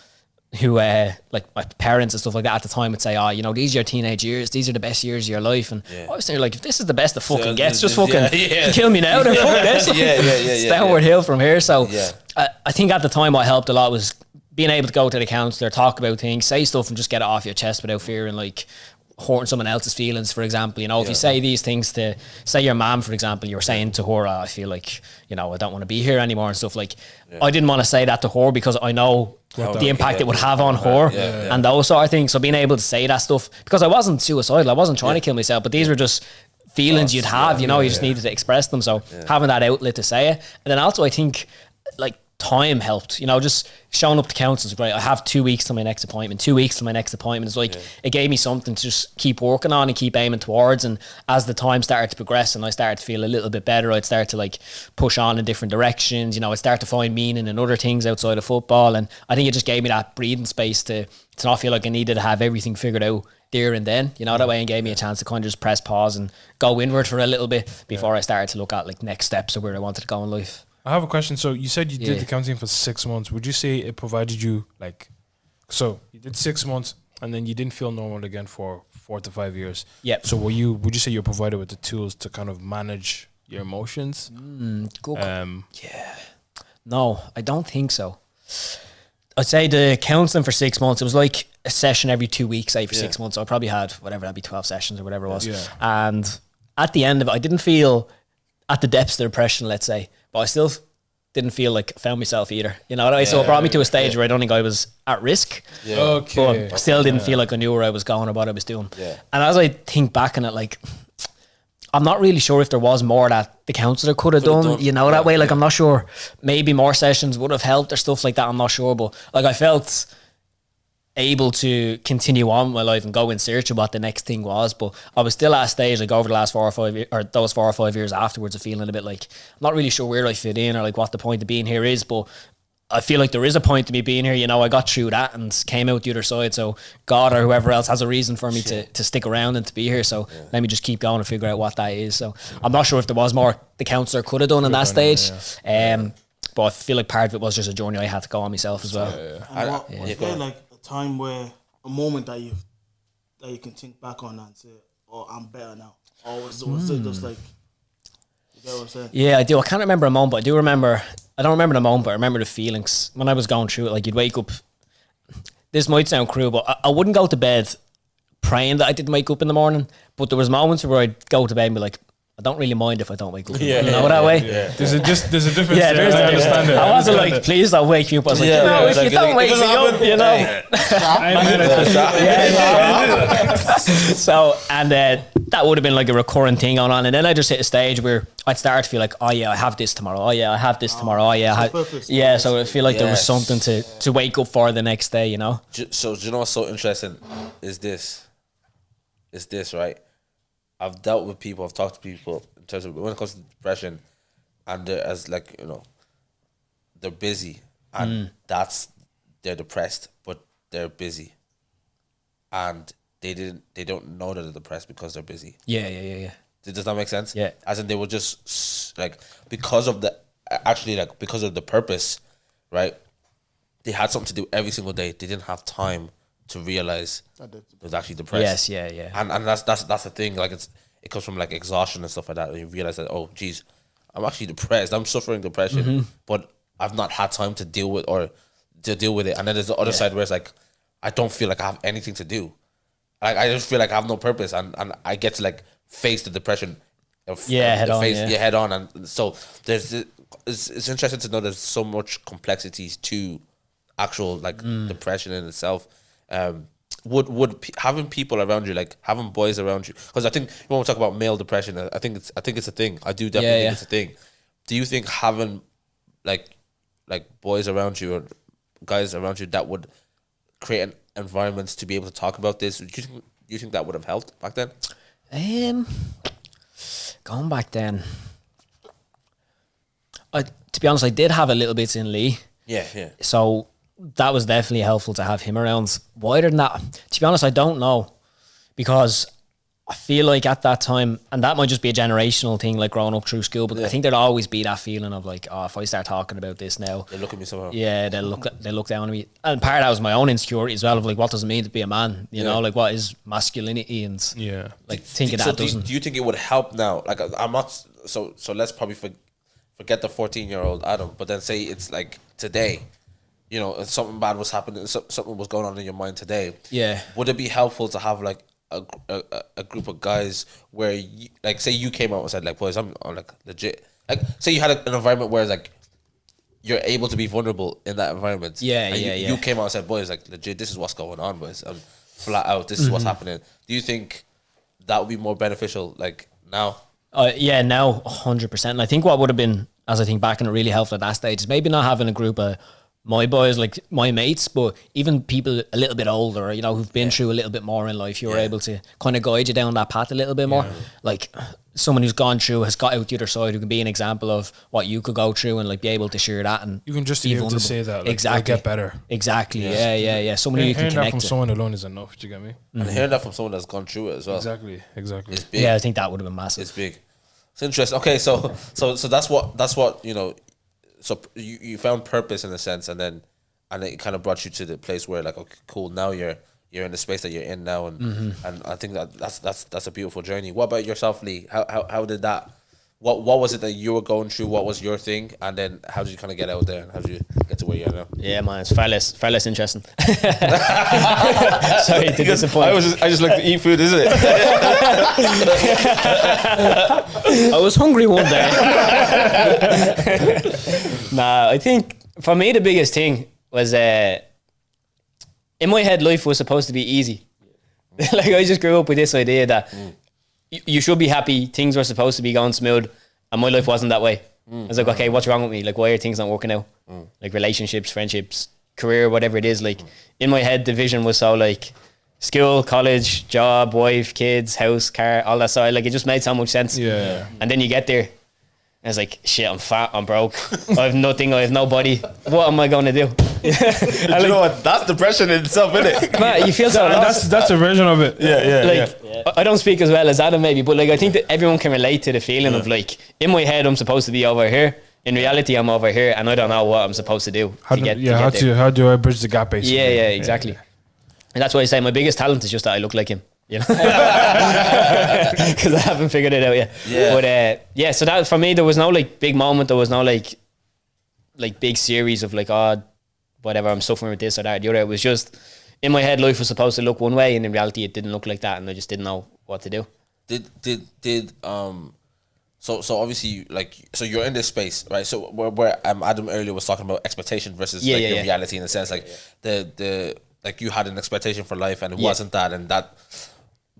who like my parents and stuff like that at the time would say, oh, you know, these are your teenage years, these are the best years of your life. And I was there like, if this is the best it fucking gets, just fucking kill me now. Then fuck this. It's downward hill from here. So I think at the time what helped a lot was being able to go to the counsellor, talk about things, say stuff and just get it off your chest without fear and like hurting someone else's feelings, for example. You know, if you say these things to, say your mom, for example, you were saying to her, I feel like, you know, I don't want to be here anymore and stuff. Like, I didn't want to say that to her because I know the impact it would have on her and those sort of things. So being able to say that stuff, because I wasn't suicidal, I wasn't trying to kill myself, but these were just feelings you'd have, you know, you just needed to express them. So having that outlet to say it. And then also I think like time helped, you know, just showing up to counsel is great. I have 2 weeks till my next appointment. 2 weeks till my next appointment is like, it gave me something to just keep working on and keep aiming towards. And as the time started to progress and I started to feel a little bit better, I'd start to like push on in different directions. You know, I'd start to find meaning in other things outside of football. And I think it just gave me that breathing space to not feel like I needed to have everything figured out there and then, you know, that way, and gave me a chance to kind of just press pause and go inward for a little bit before I started to look at like next steps of where I wanted to go in life. I have a question. So you said you did the counseling for 6 months. Would you say it provided you like, so you did 6 months and then you didn't feel normal again for 4 to 5 years? Yep. So would you say you're provided with the tools to kind of manage your emotions? Good. No, I don't think so. I'd say the counseling for 6 months, it was like a session every 2 weeks, say for 6 months. So I probably had whatever, that'd be 12 sessions or whatever it was. Yeah. And at the end of it, I didn't feel at the depths of depression, let's say, but I still didn't feel like I found myself either. You know what I mean? So it brought me to a stage where I don't think I was at risk. Yeah. Okay. But still didn't feel like I knew where I was going or what I was doing. Yeah. And as I think back on it, like, I'm not really sure if there was more that the counsellor could have done, you know, that way. Like, I'm not sure. Maybe more sessions would have helped or stuff like that. I'm not sure. But, like, I felt able to continue on with my life and go in search of what the next thing was. But I was still at a stage, like, over the last 4 or 5 years, or those 4 or 5 years afterwards, of feeling a bit like, I'm not really sure where I fit in or, like, what the point of being here is. But I feel like there is a point to me being here. You know, I got through that and came out the other side. So God or whoever else has a reason for me to stick around and to be here. So let me just keep going and figure out what that is. So I'm not sure if there was more the counsellor could have done in that stage. But I feel like part of it was just a journey I had to go on myself as well. And was there like a time where a moment that you can think back on and say, "Oh, I'm better now," or was it just like, you get what I'm saying? Yeah, I do. I can't remember a moment, but I do remember. I don't remember the moment, but I remember the feelings when I was going through it. Like, you'd wake up. This might sound cruel, but I wouldn't go to bed praying that I didn't wake up in the morning. But there was moments where I'd go to bed and be like, I don't really mind if I don't wake up. You know that way? Yeah. There's a difference. Yeah, there's I understand it. I wasn't like, please don't wake me up. I was like, no, if you don't wake me up, you know. So, and that would have been like a recurring thing going on. And then I just hit a stage where I'd start to feel like, oh yeah, I have this tomorrow. Oh yeah, I have this tomorrow. Oh yeah. So I feel like there was something to wake up for the next day, you know? So do you know what's so interesting is this, right? I've dealt with people, I've talked to people in terms of when it comes to depression, and they're as like, you know, they're busy and they're depressed, but they're busy. And they don't know that they're depressed because they're busy. Yeah. Does that make sense? Yeah. As in they were just like, because of the purpose, right? They had something to do every single day. They didn't have time to realize it was actually depressed. Yes, yeah. And that's the thing. Like, it comes from like exhaustion and stuff like that. And you realize that, oh, geez, I'm actually depressed. I'm suffering depression, but I've not had time to deal with it. And then there's the other side where it's like, I don't feel like I have anything to do. I just feel like I have no purpose, and I get to like face the depression. Head on. And so it's interesting to know there's so much complexities to actual like depression in itself. Would having people around you, like having boys around you, because I think when we talk about male depression, I think it's a thing. I do definitely think it's a thing. Do you think having like boys around you or guys around you that would create an environment to be able to talk about this? Do you think that would have helped back then? Going back then, to be honest, I did have a little bit in Lee. Yeah. So that was definitely helpful to have him around. Wider than that, to be honest, I don't know, because I feel like at that time, and that might just be a generational thing, like growing up through school, but I think there'd always be that feeling of like, oh, if I start talking about this now, They look at me somehow. yeah, they look down on me. And part of that was my own insecurity as well, of like, what does it mean to be a man? You know, like, what is masculinity? And like thinking So that doesn't. do you think it would help now? Like, I'm not. So let's probably forget the 14-year-old Adam, but then say it's like today. You know, if something bad was happening, something was going on in your mind today. Yeah. Would it be helpful to have like a group of guys where you, like, say you came out and said like, boys, I'm like legit. Like, say you had an environment where like you're able to be vulnerable in that environment. Yeah. You came out and said, boys, like legit, this is what's going on, boys. I'm flat out. This is what's happening. Do you think that would be more beneficial like now? Yeah, now 100%. And I think what would have been, as I think back, and it really helped at that stage, is maybe not having a group of my boys, like my mates, but even people a little bit older, you know, who've been through a little bit more in life. You're able to kind of guide you down that path a little bit more. Like someone who's gone through, has got out the other side, who can be an example of what you could go through and like be able to share that. And even just to be able to say that, like, exactly, get better. Exactly. Yeah. Someone who you can hearing connect that from to. someone alone is enough. Do you get me? And hearing that from someone that's gone through it as well. Exactly. It's big. Yeah, I think that would have been massive. It's big. It's interesting. Okay, so that's what you know. So you found purpose in a sense, and it kind of brought you to the place where like, okay, cool. Now you're in the space that you're in now, and I think that's a beautiful journey. What about yourself, Lee? How did that what was it that you were going through? What was your thing? And then how did you kind of get out there? And how did you get to where you are now? Yeah, man, it's far less interesting. Sorry to disappoint. I just like to eat food, isn't it? I was hungry one day. Nah, I think for me the biggest thing was in my head life was supposed to be easy. Like I just grew up with this idea that you should be happy, things were supposed to be going smooth, and my life wasn't that way. I was like, okay, what's wrong with me? Like, why are things not working out? Like relationships, friendships, career, whatever it is. Like in my head the vision was so like school, college, job, wife, kids, house, car, all that stuff. Like it just made so much sense. Yeah. And then you get there and it's like, shit, I'm fat, I'm broke, I have nothing, I have nobody. What am I going to do? You know what? That's depression in itself, isn't it? Man, you feel so lost. That's a version of it. Yeah. I don't speak as well as Adam maybe, but like I think that everyone can relate to the feeling of like, in my head I'm supposed to be over here. In reality I'm over here and I don't know what I'm supposed to do to get there. How do I bridge the gap basically? Yeah, exactly. And that's why I say my biggest talent is just that I look like him. You know, because I haven't figured it out yet. Yeah. But so that for me there was no like big moment. There was no like big series of like, oh, whatever, I'm suffering with this or that or the other. It was just in my head life was supposed to look one way, and in reality it didn't look like that, and I just didn't know what to do. So obviously so you're in this space, right? So where Adam earlier was talking about expectation versus the reality, in a sense, like the like you had an expectation for life and it wasn't that, and that.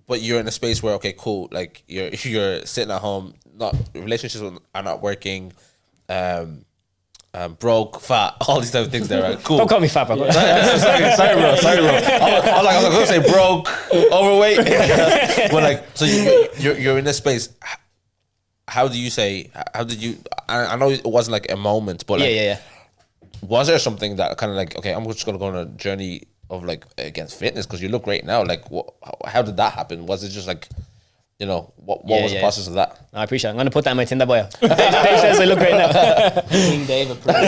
But you're in a space where, okay, cool, like you're sitting at home, not relationships are not working, broke, fat, all these type of things there, right? Cool. Don't call me fat, bro. sorry, bro. I was gonna say broke, overweight, but like, so you're in this space. How did you? I know it wasn't like a moment, but like, was there something that kind of like, okay, I'm just gonna go on a journey of like against fitness because you look great now? Like, how did that happen? Was it just like, you know, what was the process of that? I appreciate it. I'm gonna put that in my Tinder bio. Dave says I look great now. King Dave approved.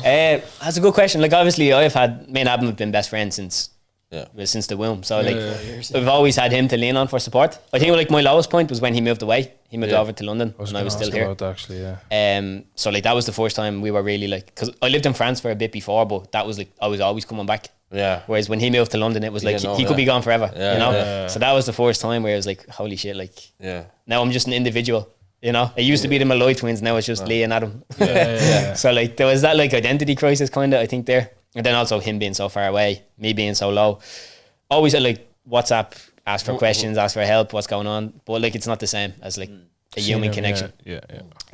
That's a good question. Like obviously, me and Adam have been best friends since the womb. So like, I've always had him to lean on for support. I think like my lowest point was when he moved away. He moved over to London, and I was still here. So like that was the first time we were really like, because I lived in France for a bit before, but that was like I was always coming back. Yeah. Whereas when he moved to London, it was like he could be gone forever. You know. So that was the first time where I was like, holy shit! Like, now I'm just an individual. You know, it used to be the Molloy Twins. Now it's just Lee and Adam. So like there was that like identity crisis kind of, I think, there. And then also him being so far away, me being so low. Always like WhatsApp, ask for questions, ask for help, what's going on. But like it's not the same as like a human connection.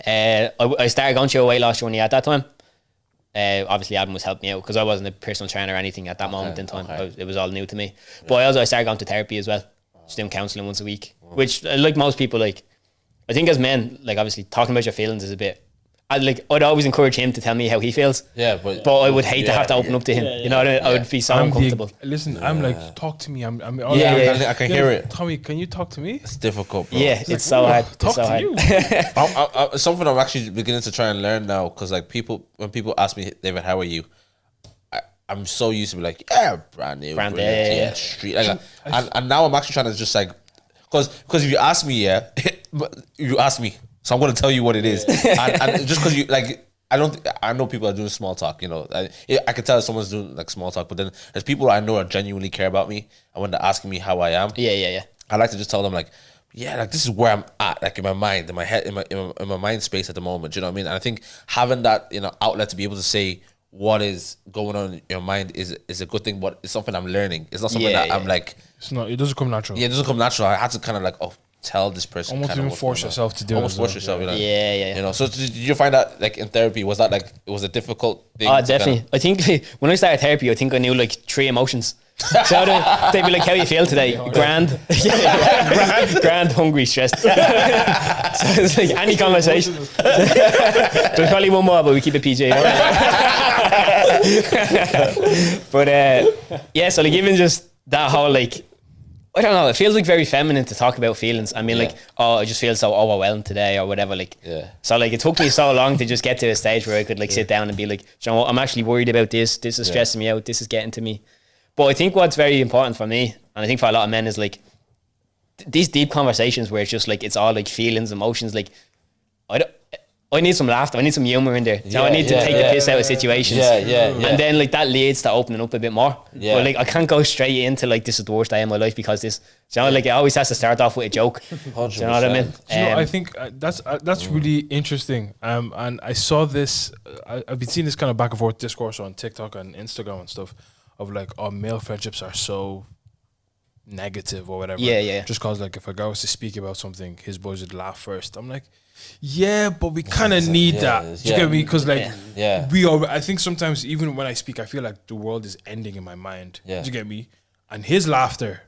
I started going through a weight loss journey at that time. Obviously Adam was helping me out because I wasn't a personal trainer or anything at that moment in time. It was all new to me. But I started going to therapy as well. Just doing counselling once a week. Which like most people, like I think as men, like obviously talking about your feelings is a bit, I'd always encourage him to tell me how he feels. But I would hate to have to open up to him. You know what I mean? I would be so uncomfortable. I'm like, talk to me. I can hear it. Tommy, can you talk to me? It's difficult, bro. Yeah, it's so hard. Talk to you. Something I'm actually beginning to try and learn now, because like when people ask me, David, how are you? I'm so used to be like, brand new, street. Like, and now I'm actually trying to just like, because if you ask me, you ask me. So I'm going to tell you what it is. And just because you, like, I know people are doing small talk, you know. I can tell if someone's doing, like, small talk, but then there's people I know are genuinely care about me. And when they're asking me how I am, I like to just tell them, like, like, this is where I'm at, like, in my mind, in my head, in my mind space at the moment, you know what I mean? And I think having that, you know, outlet to be able to say what is going on in your mind is a good thing, but it's something I'm learning. It's not something that I'm, like... It doesn't come natural. Yeah, it doesn't come natural. I had to kind of, like, tell this person, almost even force yourself to do it. Almost force yourself, you know. You know, so did you find that like in therapy, was that like it was a difficult thing? Oh, definitely. I think when I started therapy, I think I knew like 3 emotions. So they'd be like, how you feel today? Grand. Grand, hungry, stressed. So it's like any conversation. There's probably one more, but we keep it PG. But so like even just that whole like, I don't know, it feels like very feminine to talk about feelings. I mean, like, I just feel so overwhelmed today or whatever. Like, so like it took me so long to just get to a stage where I could like sit down and be like, you know what, I'm actually worried about this. This is stressing me out. This is getting to me. But I think what's very important for me, and I think for a lot of men, is like these deep conversations where it's just like, it's all like feelings, emotions. Like I need some laughter. I need some humor in there. So I need to take the piss out of situations. And then like that leads to opening up a bit more. Yeah. But like I can't go straight into like this is the worst day of my life because this. Do you know, like it always has to start off with a joke. 100%. Do you know what I mean? Do you know, I think that's really interesting. And I saw this. I've been seeing this kind of back and forth discourse on TikTok and Instagram and stuff of like, oh, male friendships are so negative or whatever. Yeah. Just cause like if a guy was to speak about something, his boys would laugh first. I'm like, yeah, but we kind of need that. Do you get me? Because like, we are. I think sometimes even when I speak, I feel like the world is ending in my mind. Yeah. Do you get me? And his laughter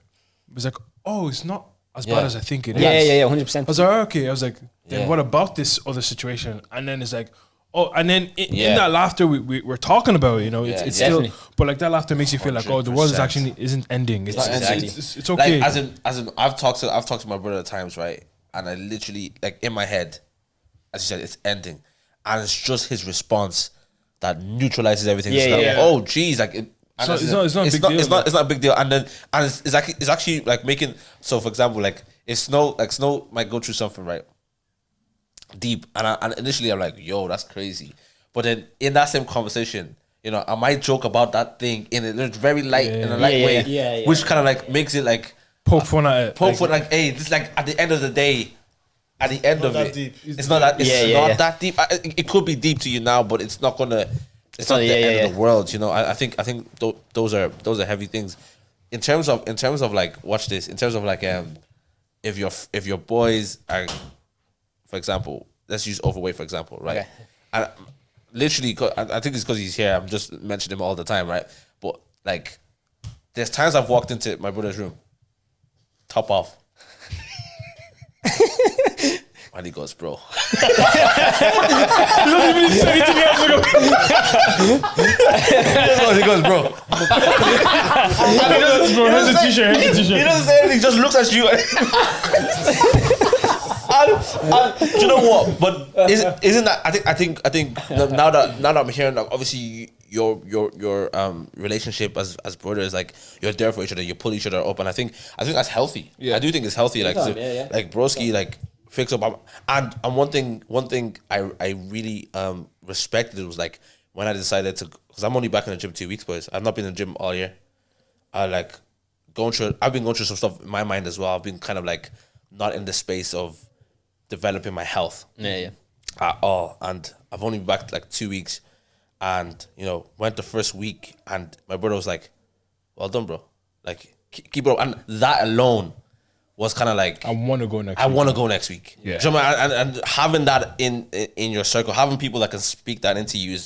was like, oh, it's not as bad as I think it is. Yeah, I 100%. was like, okay. I was like, then what about this other situation? And then it's like, oh, and then in that laughter we're talking about, you know, it's still, but like that laughter makes you feel like, oh, the world is actually isn't ending. It's okay. Like, as in, I've talked to my brother at times, right? And I literally, like, in my head, as you said, it's ending, and it's just his response that neutralizes everything. It's like, oh, geez, like. It's not a big deal. It's not a big deal, and it's actually like making. So, for example, like if Snow might go through something right deep, and initially I'm like, yo, that's crazy, but then in that same conversation, you know, I might joke about that thing in a very light way, which kind of like makes it like poke fun at it. Like, hey, this like at the end of the day. At the end of it, deep. It's not that. It's not that deep. It could be deep to you now, but it's not gonna. It's not the end of the world, you know. I think those are heavy things. In terms of like, watch this. In terms of like, if your boys are, for example, let's use overweight for example, right? Okay. And literally, I think it's because he's here. I'm just mentioning him all the time, right? But like, there's times I've walked into my brother's room, top off. And he goes, bro. He goes, bro. Here's a t-shirt. He doesn't say anything, he just looks at you. And do you know what? But isn't that? I think now that I'm hearing, like, obviously your relationship as brothers, like, you're there for each other, you pull each other up, and I think that's healthy. Yeah. I do think it's healthy. Like, like broski, like, fix up. And one thing I really respected was like when I decided to, because I'm only back in the gym 2 weeks, boys. I've not been in the gym all year. I've been going through some stuff in my mind as well. I've been kind of like not in the space of developing my health at all, and I've only been back like 2 weeks, and you know, went the first week, and my brother was like, well done, bro, like keep it up. And that alone was kind of like, I want to go next week. Yeah. Do you know, and having that in your circle, having people that can speak that into you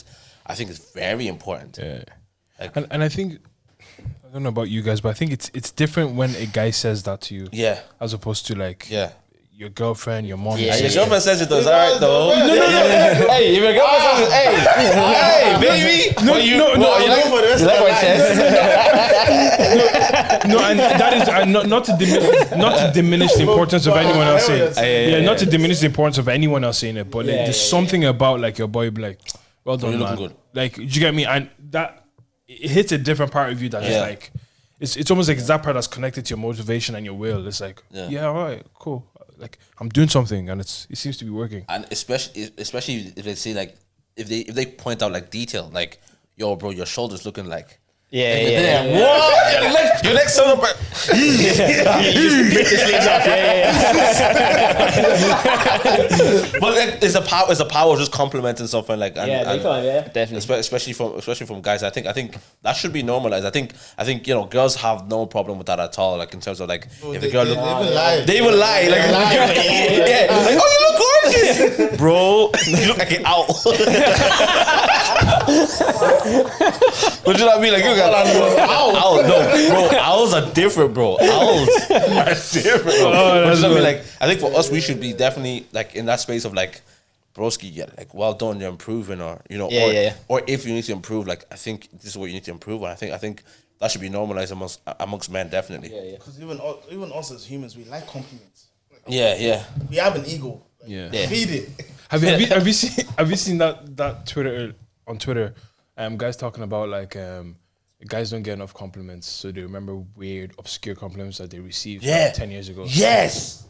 I think is very important. Yeah. Like, and I think, I don't know about you guys, but I think it's different when a guy says that to you. Yeah. As opposed to like your girlfriend, your mom. Yeah. Your girlfriend says it though. It's alright though. No. Hey, if your girlfriend says it, hey, baby. No, you looking for the rest of your life. No, and that is not to diminish the importance of anyone else saying it. Not to diminish the importance of anyone else saying it, but there's something about like your boy be like, well done, man. Good. Like, you get me? And that it hits a different part of you that is like, it's almost like it's that part that's connected to your motivation and your will. It's like, all right, cool. Like, I'm doing something and it seems to be working. And especially if they say like, if they point out like detail, like, yo, bro, your shoulder's looking like. What? Your legs so bad. You just break the sleeves off. But like, it's a power of just complimenting something like. Definitely. Especially from guys. I think that should be normalized. I think you know, girls have no problem with that at all. Like, in terms of like, if the girl they will lie. Like, like, oh, you look gorgeous, bro. You look like an owl. What you know what I mean? Like, you got owl. No, bro. Owls are different, bro. Owls are different, bro. But you know what I mean? Like, I think for us, we should be definitely like in that space of like, broski, like, well done, you're improving, or you know, or if you need to improve, like, I think this is what you need to improve on. I think that should be normalized amongst men, definitely. Because even us as humans, we like compliments. Yeah. We have an ego. Feed it. Have you seen that Twitter on Twitter? Guys talking about like guys don't get enough compliments, so they remember weird, obscure compliments that they received 10 years ago. Yes,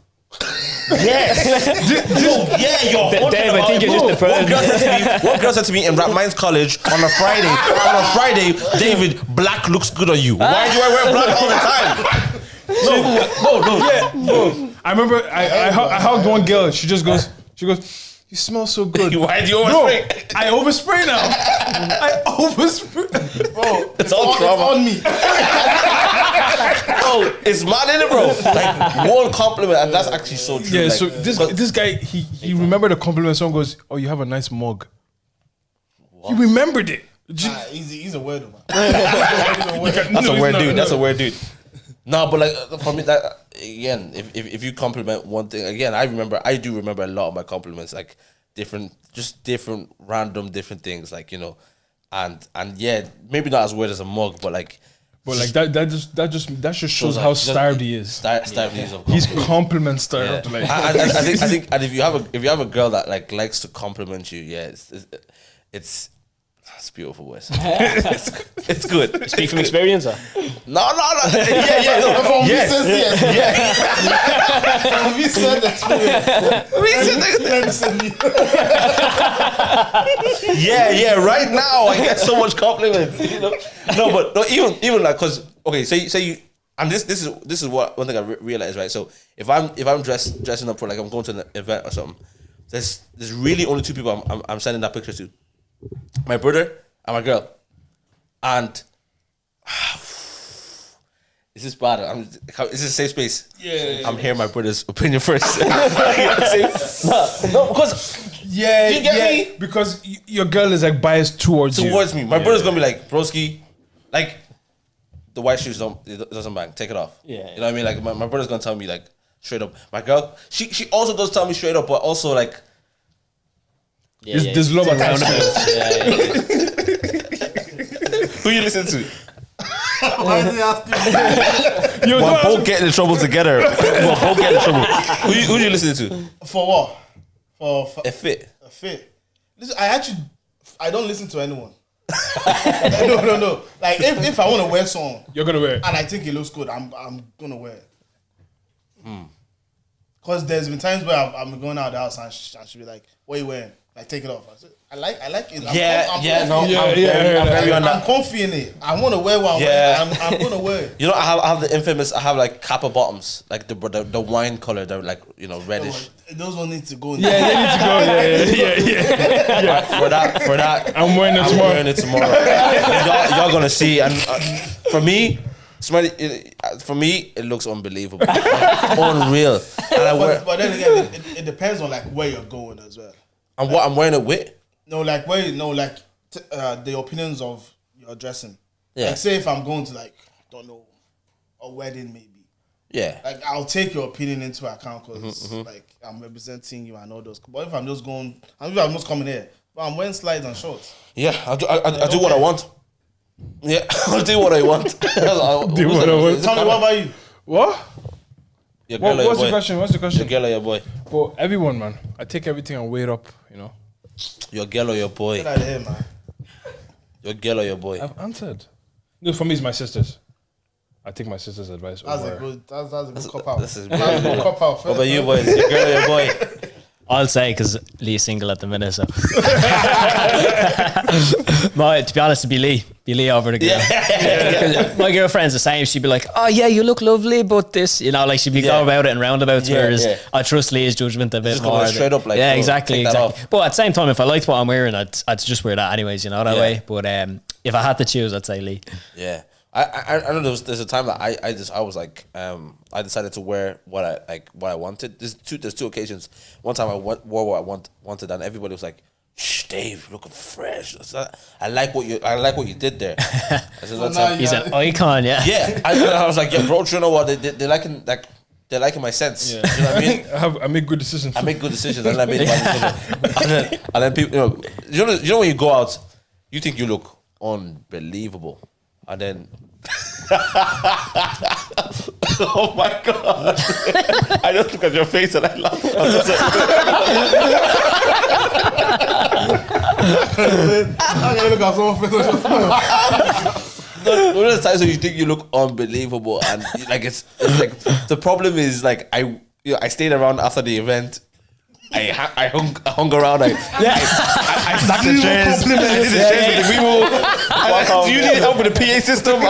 Yes. You're Dave, I think you're just the one girl said to me in Rap Minds College on a Friday, David, black looks good on you. Why do I wear black all the time? No. I remember I hugged one girl. She goes, you smell so good. Why do you overspray? I overspray now. Bro, It's all trauma. on me. Bro, it's mad, innit, bro? Like, one compliment, and that's actually so true. Yeah, like, so this guy, he remembered the compliment. Someone goes, oh, you have a nice mug. He remembered it. He's a weirdo, man. That's a weird dude. That's a weird dude. No, but like for me, that again, if you compliment one thing, again, I do remember a lot of my compliments, like different random things, like, you know, and yeah, maybe not as weird as a mug, but like that just shows how starved he is. Starved he is of He's compliments. compliment starved. Yeah. Like I think, and if you have a girl that like likes to compliment you, yeah, it's beautiful, boys. It's good. Speak from experience, or? No. Yeah. No. From Yes. recent experience. Yeah. Right now, I get so much compliments. You know? No, but no, even like, cause okay, say you, and this is what one thing I realized, right? So if I'm dressing up for, like, I'm going to an event or something, there's really only two people I'm sending that picture to. My brother and my girl. And this is bad. This is a safe space. Yeah. I'm hearing my brother's opinion first. No, because yeah, do you get me? Because your girl is like biased towards me. My brother's gonna be like, broski, like the white shoes doesn't bang. Take it off. Yeah. You know what I mean? Like my brother's gonna tell me, like, straight up. My girl, she also does tell me straight up, but also like, there's love around it. who you listen to? Why is he asking me? We're both getting in trouble together. Who you listening to? For what? For A fit. a fit. Listen, I don't listen to anyone. No. Like if I want to wear something, You're gonna wear it. and I think it looks good, I'm gonna wear it. Because there's been times where I'm going out of the house and she'll be like, "What are you wearing? Like, take it off." I said, I like it. I'm very on I'm that. comfy in it. I want to wear what I'm wearing. I'm gonna wear it. You know, I have the infamous. I have like Kappa bottoms, like the wine color, they're like, you know, reddish. Those ones need to go. Yeah, they need to go. Yeah. For that, I'm wearing it tomorrow. Y'all gonna see. And for me, it looks unbelievable, unreal. And but then again, it depends on like where you're going as well. And what I'm wearing it with. No, like the opinions of your dressing. Yeah. Like, say if I'm going to, like, don't know, a wedding maybe. Yeah. Like, I'll take your opinion into account because like I'm representing you and all those. But if I'm just going, I'm just coming here, but I'm wearing slides and shorts. Yeah, I do what I want. Yeah, I'll do what I want. Do what I want. Tell me, what about you? What? Your girl or your What's boy? the question? What's the Your question? girl or your boy? For everyone, man, I take everything and weigh it up. You know. Your girl or your boy? Get out of here, man. Your girl or your boy? I've answered. No, for me, it's my sisters. I take my sister's advice That's over. a good cop out. This is That's a good cop out. What about you boys? Your girl or your boy? I'll say, because Lee's single at the minute, so. To be honest, it'd be Lee. Be Lee over the girl. 'Cause my girlfriend's the same. She'd be like, "Oh yeah, you look lovely, but this," you know, like she'd be go about it in roundabouts. Whereas I trust Lee's judgment a bit Just more. going straight up, like, yeah, bro, exactly. take that off. But at the same time, if I liked what I'm wearing, I'd just wear that anyways. You know that way. But if I had to choose, I'd say Lee. Yeah. I know there's a time that I was like I decided to wear what I wanted. There's two occasions. One time I wore what I wanted and everybody was like, "Shh, Dave, looking fresh. I like what you did there." I said, He's an icon, yeah. yeah. I was like, "Yeah, bro, you know what? They're liking my sense." Yeah. You know what I mean? I make good decisions. I make good decisions and I made a bad decision. And then people, you know when you go out, you think you look unbelievable. And then oh my god. I just look at your face and I laugh. I'm just like, I'm gonna look at someone's face. one of the times when you think you look unbelievable and like it's like the problem is like I I stayed around after the event. I hung around. I stacked the chairs. I did the chairs with the people. Do you need help with the PA system?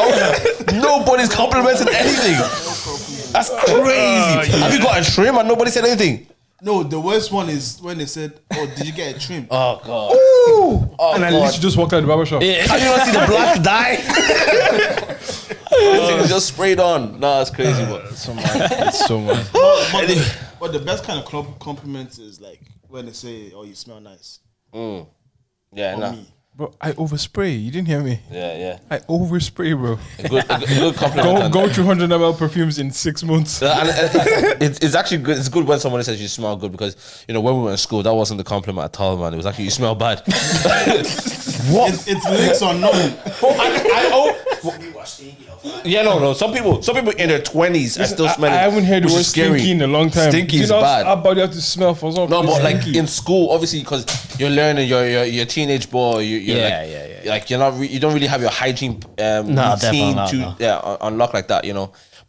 Nobody's complimenting anything. That's crazy. Have you got a trim and nobody said anything? No, the worst one is when they said, "Oh, did you get a trim?" Oh god. And at least you just walked out of the barber shop. How do you not see the black dye? This thing is just sprayed on. No, it's crazy. But It's so much. But the best kind of compliments is like when they say, "Oh, you smell nice." yeah, On nah. me. Bro, I overspray. You didn't hear me. Yeah. I overspray, bro. A good compliment. Go through 100 ml perfumes in 6 months. And it's actually good. It's good when someone says you smell good because when we were in school, that wasn't the compliment at all, man. It was actually you smell bad. It's links or nothing. No. Some people in their 20s are still smelling. I haven't heard the which word is scary. stinky in a long time. Stinky is You know bad. Our body have to smell for something. No, but like stinky. in school, obviously, because you're learning, you're a teenage boy. You're like you're not. You don't really have your hygiene routine definitely not. on lock like that,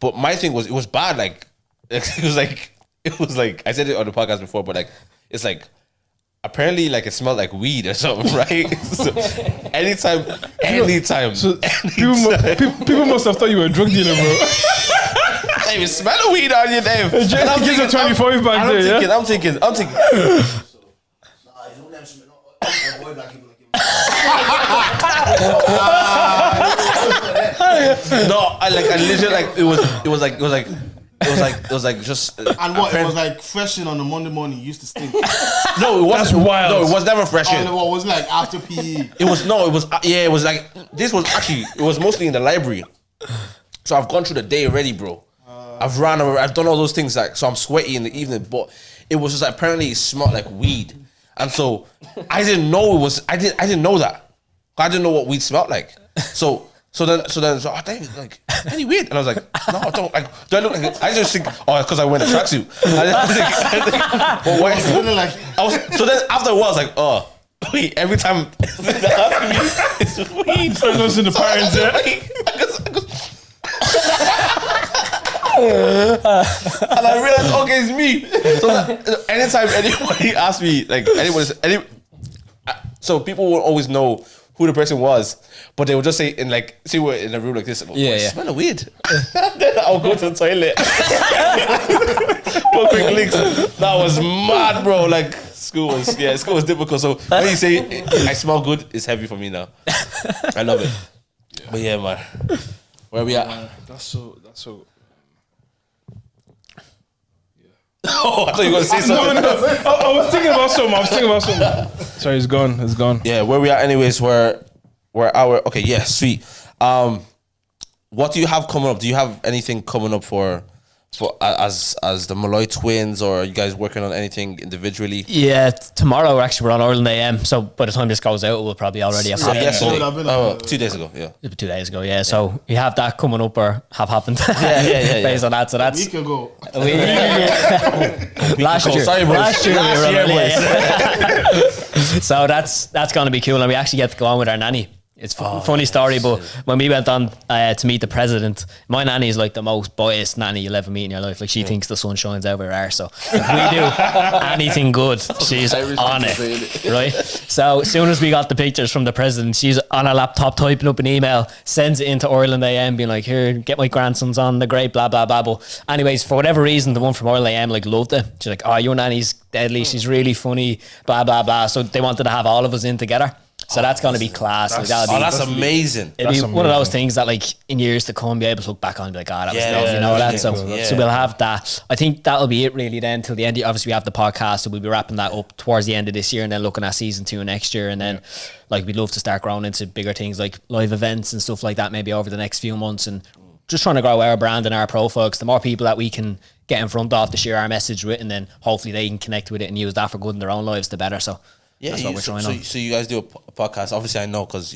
But my thing was, it was bad. Like it was like I said it on the podcast before, but like it's like apparently like it smelled like weed or something, right? So anytime. So people must have thought you were a drug dealer, bro. Dave, you smell the weed on you, Dave. Gives a 25 back there, yeah? I'm thinking. No, I literally like it was like just And what? It was like freshen on a Monday morning. Used to stink. no, it wasn't. That's wild. No, it was never fresh. And what was it like after PE? It was like this was actually it was mostly in the library. So I've gone through the day already, bro. I've ran over, I've done all those things so I'm sweaty in the evening, but it was just apparently it smelled like weed. And so I didn't know I didn't know that. I didn't know what weed smelled like. So then dang, like any weed? And I was like, no, I don't. Like, do I look like? I just think, because I wear a tracksuit. But why? So then after a while, I was like, oh, wait. Every time they ask me, it's weed. So those in the parents, yeah. And I realized, okay, it's me. So anytime anybody asks me, so people will always know who the person was, but they would just say we're in a room like this. Smell of weed. Then I'll go to the toilet. For quick links. That was mad, bro. Like school was difficult. So when you say I smell good, it's heavy for me now. I love it. Yeah. But yeah, man. Where we at? That's so. Oh, I thought you were gonna say something. No. I was thinking about something. Sorry, it's gone. Yeah, where we are anyways, we're okay, yeah, sweet. What do you have coming up? Do you have anything coming up for as the Molloy Twins, or are you guys working on anything individually? Yeah, tomorrow we're on Ireland AM, so by the time this goes out, we'll probably already have Yesterday. Oh, 2 days ago, yeah. 2 days ago, yeah. So we have that coming up or have happened. Yeah. Based on that, so a that's week ago. last year. Sorry, boys. Last year we were on Last year, early, yeah. So that's going to be cool, and we actually get to go on with our nanny. It's a funny story, but when we went on to meet the president, my nanny is like the most biased nanny you'll ever meet in your life. Like she thinks the sun shines over her arse. So if we do anything good, she's on it, right? So as soon as we got the pictures from the president, she's on her laptop typing up an email, sends it into Ireland AM, being like, "Here, get my grandsons on the great blah blah blah." But anyways, for whatever reason, the one from Ireland AM loved it. She's like, "Oh, your nanny's deadly. She's really funny." Blah blah blah. So they wanted to have all of us in together. So that's going to be class. That's amazing. It'll be one of those things that in years to come, be able to look back on and be like, that was lovely, So we'll have that. I think that'll be it really then till the end. Obviously we have the podcast, so we'll be wrapping that up towards the end of this year and then looking at season 2 next year. And then we'd love to start growing into bigger things like live events and stuff like that, maybe over the next few months, and just trying to grow our brand and our profile, because the more people that we can get in front of to share our message with, and then hopefully they can connect with it and use that for good in their own lives, the better. So yeah, that's what we're trying on. So you guys do a podcast. Obviously, I know because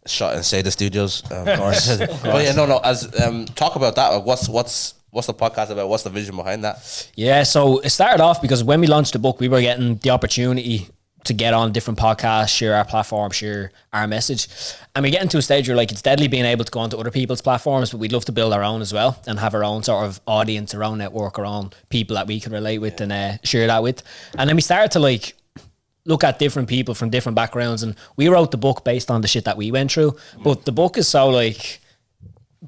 shot in Say Studios, of course. But yeah, no. As talk about that. What's the podcast about? What's the vision behind that? Yeah, so it started off because when we launched the book, we were getting the opportunity to get on different podcasts, share our platform, share our message. And we're getting to a stage where like it's deadly being able to go onto other people's platforms, but we'd love to build our own as well and have our own sort of audience, our own network, our own people that we can relate with and share that with. And then we started to like look at different people from different backgrounds, and we wrote the book based on the shit that we went through. But the book is so like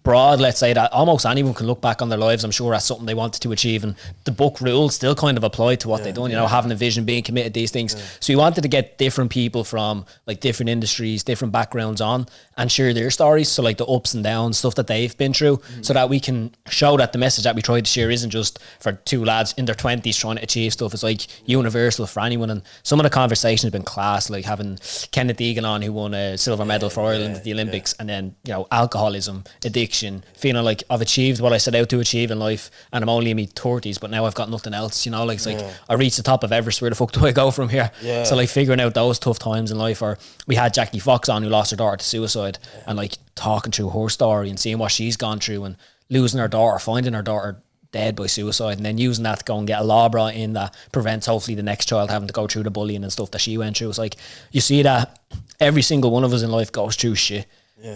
broad, let's say, that almost anyone can look back on their lives, I'm sure, as something they wanted to achieve, and the book rules still kind of apply to what they've done, you know, having a vision, being committed to these things. So we wanted to get different people from like different industries, different backgrounds on and share their stories, so like the ups and downs, stuff that they've been through, so that we can show that the message that we tried to share isn't just for two lads in their 20s trying to achieve stuff. It's like universal for anyone. And some of the conversation has been class, like having Kenneth Egan on, who won a silver medal for Ireland at the Olympics, and then, you know, alcoholism, addiction, feeling like I've achieved what I set out to achieve in life and I'm only in my 30s, but now I've got nothing else, you know, like it's like I reached the top of Everest, where the fuck do I go from here? So like figuring out those tough times in life. Or we had Jackie Fox on, who lost her daughter to suicide, and like talking through her story and seeing what she's gone through, and losing her daughter, finding her daughter dead by suicide, and then using that to go and get a law brought in that prevents hopefully the next child having to go through the bullying and stuff that she went through. It's like you see that every single one of us in life goes through shit,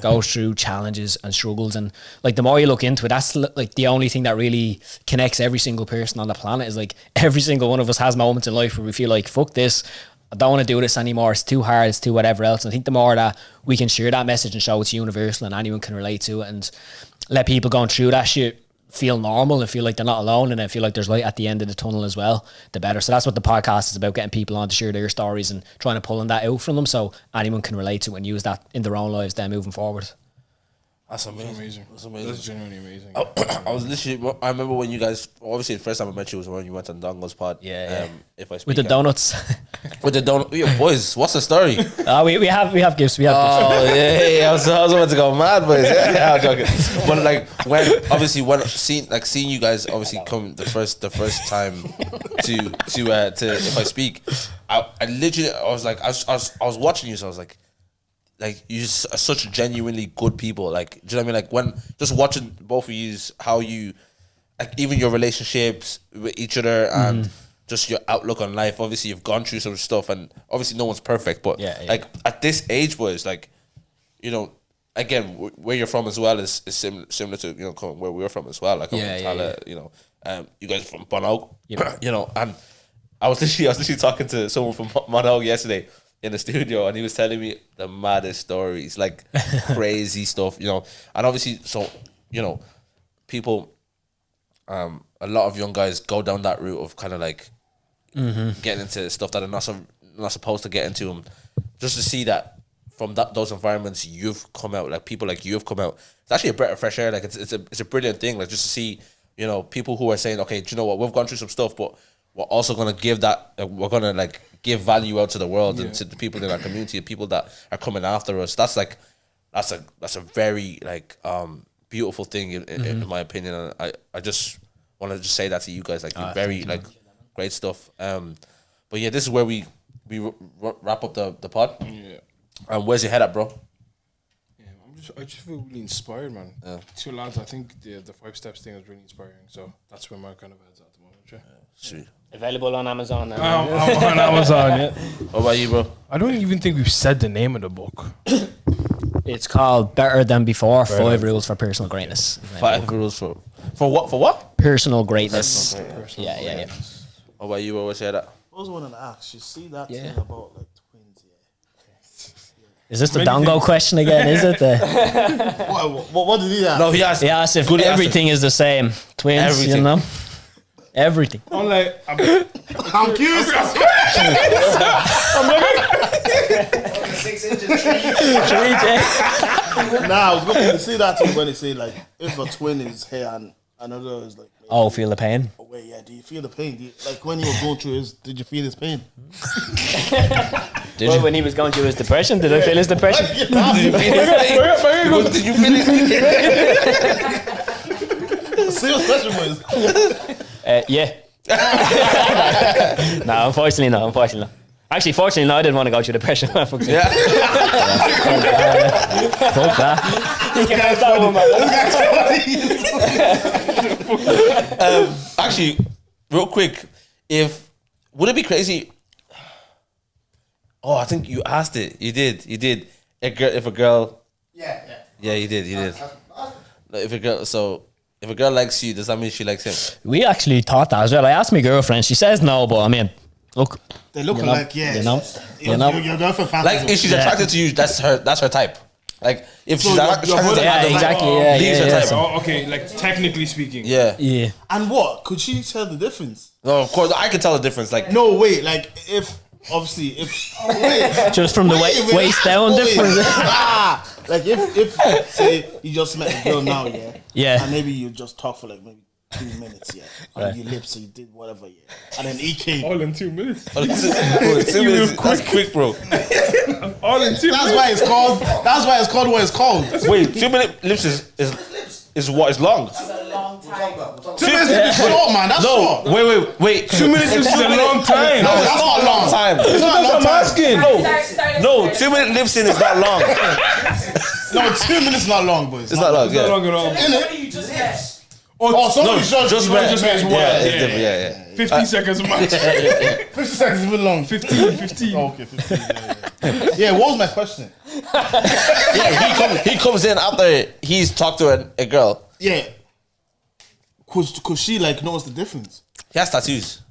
goes through challenges and struggles, and like the more you look into it, that's like the only thing that really connects every single person on the planet. Is like every single one of us has moments in life where we feel like, fuck this, I don't want to do this anymore, it's too hard, it's too whatever else. And I think the more that we can share that message and show it's universal and anyone can relate to it, and let people going through that shit feel normal and feel like they're not alone, and then feel like there's light at the end of the tunnel as well, the better. So that's what the podcast is about, getting people on to share their stories and trying to pull that out from them so anyone can relate to it and use that in their own lives then moving forward. That's amazing. That's amazing. That's genuinely amazing. I was literally, I remember when you guys, obviously the first time I met you was when you went on Dongo's pod. If I speak With the donuts. With the donut. Yeah, boys, what's the story? We have gifts. Oh yeah, I was about to go mad, boys. Yeah, I'm joking. But like when seeing you guys obviously come the first time to if I speak, I literally I was watching you, so I was like you are such genuinely good people. Like, do you know what I mean? Like when just watching both of you, how you, like even your relationships with each other and just your outlook on life. Obviously, you've gone through some stuff, and obviously no one's perfect. But like at this age, boys, like, you know, again, where you're from as well is similar to, you know, where we're from as well. Like, you know, you guys are from Bonog, you know, and I was literally talking to someone from Bonog yesterday in the studio, and he was telling me the maddest stories, like crazy stuff, you know. And obviously, so, you know, people, a lot of young guys go down that route of kind of like getting into stuff that are not supposed to get into, and just to see that from those environments you've come out, like people like you have come out, it's actually a breath of fresh air. Like it's a brilliant thing, like just to see, you know, people who are saying, okay, do you know what, we've gone through some stuff, but we're also going to give that, we're going to like give value out to the world and to the people in our community, and people that are coming after us. That's a very like beautiful thing in my opinion. And I just want to just say that to you guys, like you're very like great stuff. But yeah, this is where we wrap up the pod. Where's your head at, bro? I just feel really inspired, man. Two lads, I think the 5 steps thing is really inspiring. So that's where my kind of head's at the moment. Sweet. Available on Amazon now. I'm on Amazon, yeah. What about you, bro? I don't even think we've said the name of the book. It's called Better Than Before, 5 Rules for Personal Greatness. 5 rules for what? For what? Personal greatness. Yeah. What about you, bro? What's your head at? I was wanting to ask, you see that thing about like twins, Is this the Dongo question again? Is it the? What did he ask? No, he asked. He asked if everything is the same. Twins, Everything. you know? Everything. I'm like, I'm curious. 6 inches. Nah, I was going to see that thing when they say like, if a twin is here and another is like, Oh, feel the pain? away, yeah. Do you feel the pain? Like when you were going through his, did you feel his pain? Well, when he was going through his depression, did I feel his depression? Did you feel it? Serious question was. Yeah. No, unfortunately not. Actually, fortunately, no, I didn't want to go through depression. Fuck Fuck that. You can have that one, man. Actually, real quick, would it be crazy Oh, I think you asked it. You did. If a girl. Yeah. Yeah, you did. If a girl likes you, does that mean she likes him? We actually thought that as well. I asked my girlfriend. She says no, but I mean, look. They look you know, like, yeah. You know? Your girlfriend fancies Like, him. if she's attracted to you, that's her type. Like, if she's attracted to Yeah, Adam, exactly. Lee's her type. Oh, okay, like technically speaking. Yeah. Yeah. And what? Could she tell the difference? No, of course, I can tell the difference. Like, No, wait. Like, if wait, Just from the waist down wait. difference. Like if say you just met a girl now, yeah. Yeah. And maybe you just talk for like maybe 2 minutes, yeah. On your lips, so you did whatever, yeah. And then he came. All in 2 minutes. bro, 2 minutes, that's quick, bro. All in 2 minutes. That's why it's called. That's why it's called what it's called. Wait, 2 minute lips is what is long. That's a long time. 2 minutes is short, man. That's short. No, wait. 2 minutes is a long time. No, it's not a long time. It's not a long I'm time. asking. No, 2 minute lip sync is not long. No, 2 minutes not long, boys. It's not long. It's not Yeah. long at all. What do you just met? Oh, somebody No, just met. met. just met is wild. Yeah, it's Yeah, different. Yeah. 15 seconds max. 50 seconds is a bit long. 15. Oh, okay, 15. Yeah, what was my question? Yeah, he comes in after he's talked to a girl. Yeah. Could she like notice the difference? He has tattoos.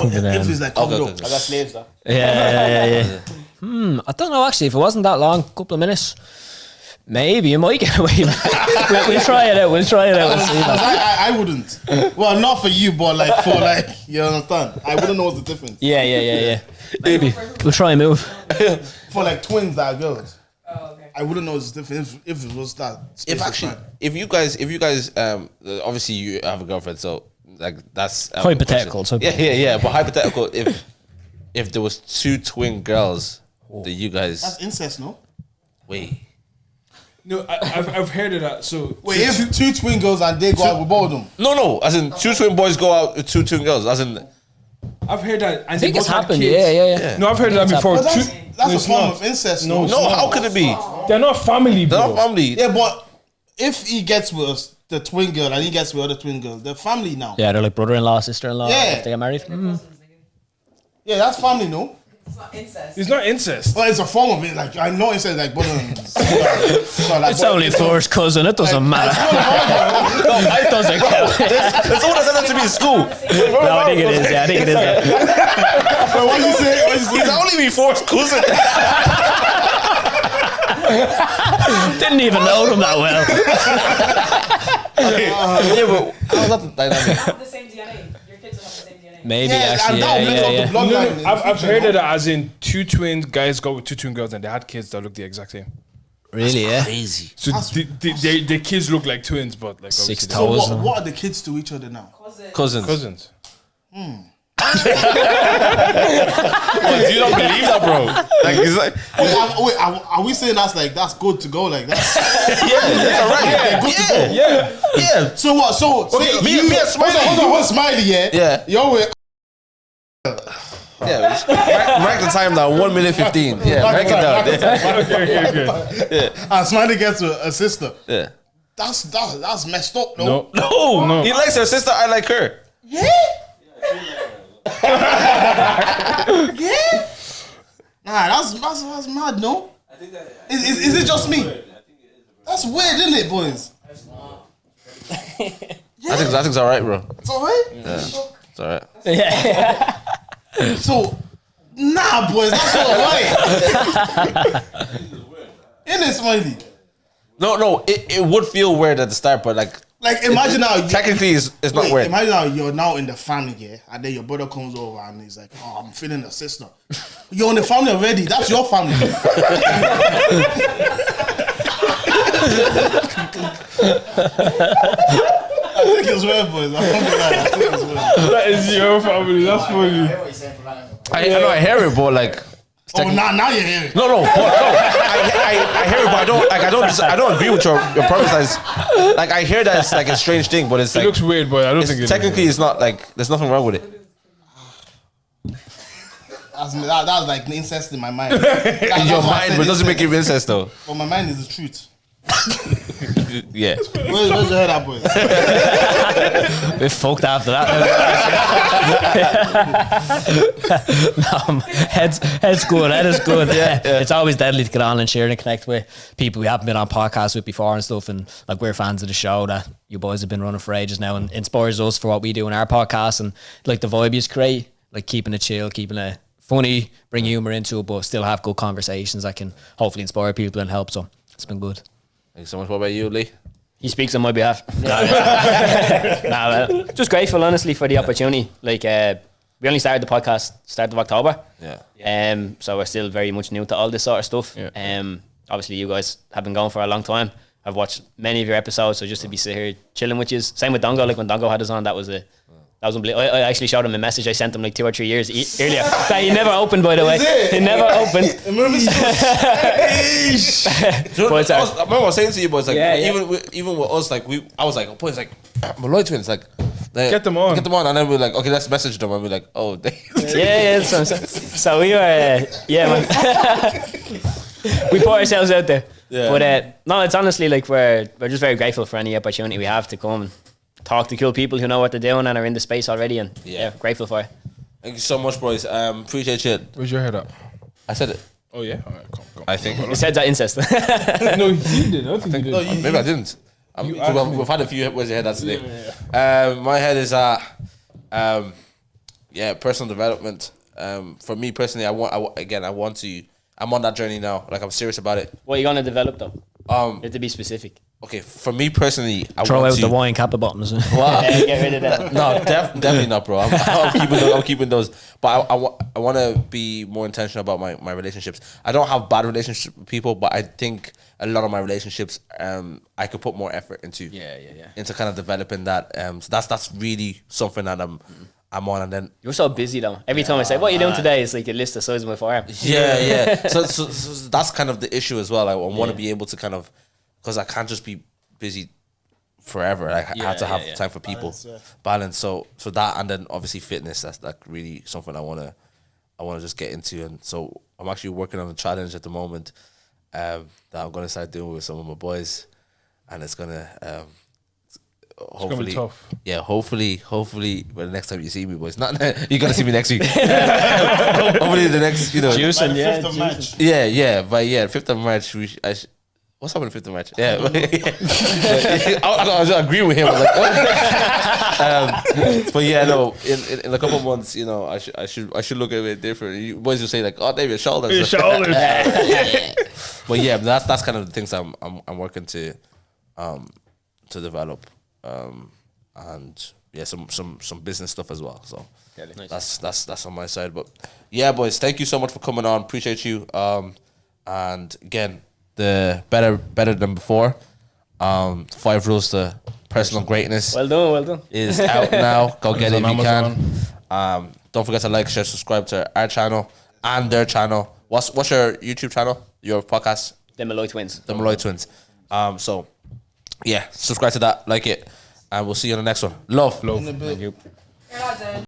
If he's like covered Okay. up. I got slaves though. Yeah. I don't know actually. If it wasn't that long, couple of minutes, maybe you might get away with it. We'll try it out. We'll see that. I wouldn't. Well, not for you, but like for like you understand. I wouldn't know what's the difference. Yeah. Maybe we'll try and move. For like twins that are girls, Oh, okay. I wouldn't know what's the difference if it was that. If actually, if you guys, obviously you have a girlfriend, so like that's Hypothetical, so- yeah. But hypothetical, if there was 2 twin girls that you guys that's incest, no? wait. No, I've heard of that. So Wait, if 2 twin girls and they go out with both of them. No, as in 2 twin boys go out with 2 twin girls, as in I've heard that. I think it's happened. Yeah. No, I've heard that before. But Two- that's a it's form not. of incest. No, no. How could it be? They're not family, They're bro. not family. Yeah, but if he gets with us, the twin girl and he gets with other twin girls, they're family now. Yeah, they're like brother-in-law, sister-in-law. Yeah. If they get married. Yeah, that's family, no? It's not incest. It's not incest. But it's a form of it. Like I know it says like brother and sister. So, like, It's only first cousin. It doesn't matter. It doesn't count. That's someone that said that to me in school. No, I think it is. Yeah, I think it is. Yeah. But what you say? He's only me fourth cousin. Didn't even know them that well. Yeah, but how's that the dynamic? Have the same DNA. Your kids will have the same DNA. Maybe Yeah, actually. and that brings up Yeah. the bloodline. in the I've future, heard no? of that as in 2 twin guys go with 2 twin girls and they had kids that look the exact same. Really? Yeah. Crazy. So the kids look like twins, but like obviously 6 they're So toes. what are the kids to each other now? Cousins. cousins. Do you not believe that, bro? Like, it's like, Wait, are we saying that's good to go like that? yeah, right. Good to go. Yeah. So what? So say me and Smiley. hold on, Smiley, yeah. Yeah. You're with Yeah. Mark the time down. 1 minute 15. Yeah. Mark it down. Okay. and Smiley gets a sister. Yeah. That's messed up, no? No. He likes her sister. I like her. Yeah. Nah, that's mad, no? Is it just me? That's weird, isn't it, boys? I think it's alright, bro. It's alright? It's alright. Yeah. So, nah, boys, that's alright. In it, Smiley. No. It would feel weird at the start, but like Imagine now. technically, it's not Wait, weird. imagine now you're now in the family, yeah, and then your brother comes over and he's like, "Oh, I'm feeling a sister." You're in the family already. That's your family. I think it's weird, boys. I think it's weird. That is your family. That's funny. I know I hear it, but like. Oh, now you're hearing. No. I hear it, but I don't agree with your premise. Like I hear that it's like a strange thing, but it's It like looks weird, but I don't think it technically it's not like there's nothing wrong with it. That's like incest in my mind. In your mind, but it doesn't make it incest though. But my mind is the truth. Yeah. Where's your head at, boys? We're fucked after that. No, head's good. Head is good. Yeah. It's always deadly to get on and share and connect with people we haven't been on podcasts with before and stuff. And like we're fans of the show that you boys have been running for ages now, and inspires us for what we do in our podcast and like the vibe you create, like keeping it chill, keeping it funny, bring humor into it, but still have good conversations that can hopefully inspire people and help. So it's been good. Thanks so much. What about you, Lee? He speaks on my behalf. Just grateful, honestly, for the opportunity. Like, we only started the podcast start of October. Yeah. So we're still very much new to all this sort of stuff. Yeah. Obviously, you guys have been going for a long time. I've watched many of your episodes, so just to be sit here chilling with you. Same with Dongo. Like when Dongo had us on, that was unbelievable. I actually showed him a message I sent him like 2 or 3 years earlier that he never opened, by the way. He never opened. But I remember I was saying to you boys, like, Yeah. even with us, like, I was like, boys, like, Molloy Twins, like, Get them on. and then we're like, okay, let's message them, and we're like, oh, they Yeah. So we were, man. We put ourselves out there. Yeah. But no, it's honestly like we're just very grateful for any opportunity we have to come and talk to cool people who know what they're doing and are in the space already, and grateful for it. Thank you so much, boys. Appreciate you. Where's your head at? I said it. Oh yeah. All right, come. I think. He said that incest. No, you did. I don't think you did. No, you- Maybe I didn't. We've had a few. Where's your head? That's today. My head is personal development. For me personally, I'm on that journey now. Like I'm serious about it. What are you gonna develop though? You have to be specific. Okay, for me personally, I Throw want out to the wine cap buttons. Wow. Get rid of that. No, definitely not, bro. I'm keeping those. But I want to be more intentional about my relationships. I don't have bad relationships with people, but I think a lot of my relationships, I could put more effort into. Into kind of developing that. So that's really something that I'm on. And then You're so busy though. Every time I say, "What are you doing today?" It's like a list the size of my forearm. yeah. So that's kind of the issue as well. I want to be able to kind of, because I can't just be busy forever. I have to have time for people, balance. So that, and then obviously fitness. That's like really something I want to just get into. And so I'm actually working on a challenge at the moment that I'm gonna start doing with some of my boys, and it's gonna hopefully be tough. Yeah, hopefully. Well, the next time you see me, boys, not you're gonna see me next week. Hopefully the next, Juicing, Like 5th of March. Yeah, but 5th of March, what's happening 5th of March? Yeah. I was agreeing with him. I was like, but yeah, no, in a couple of months, I should look at it different. You boys will say like, oh, Dave, your shoulders. Your shoulders. But yeah, that's kind of the things I'm working to develop, and yeah, some business stuff as well. So that's on my side. But yeah, boys, thank you so much for coming on. Appreciate you. And again, the better than before. 5 Rules to Personal Greatness. Well done. Is out now. Go get it if you Amazon. can. Don't forget to like, share, subscribe to our channel and their channel. What's your YouTube channel? Your podcast? The Molloy Twins. The Molloy Twins. So yeah, subscribe to that, like it, and we'll see you on the next one. Love. In a bit. Thank you. You're not dead.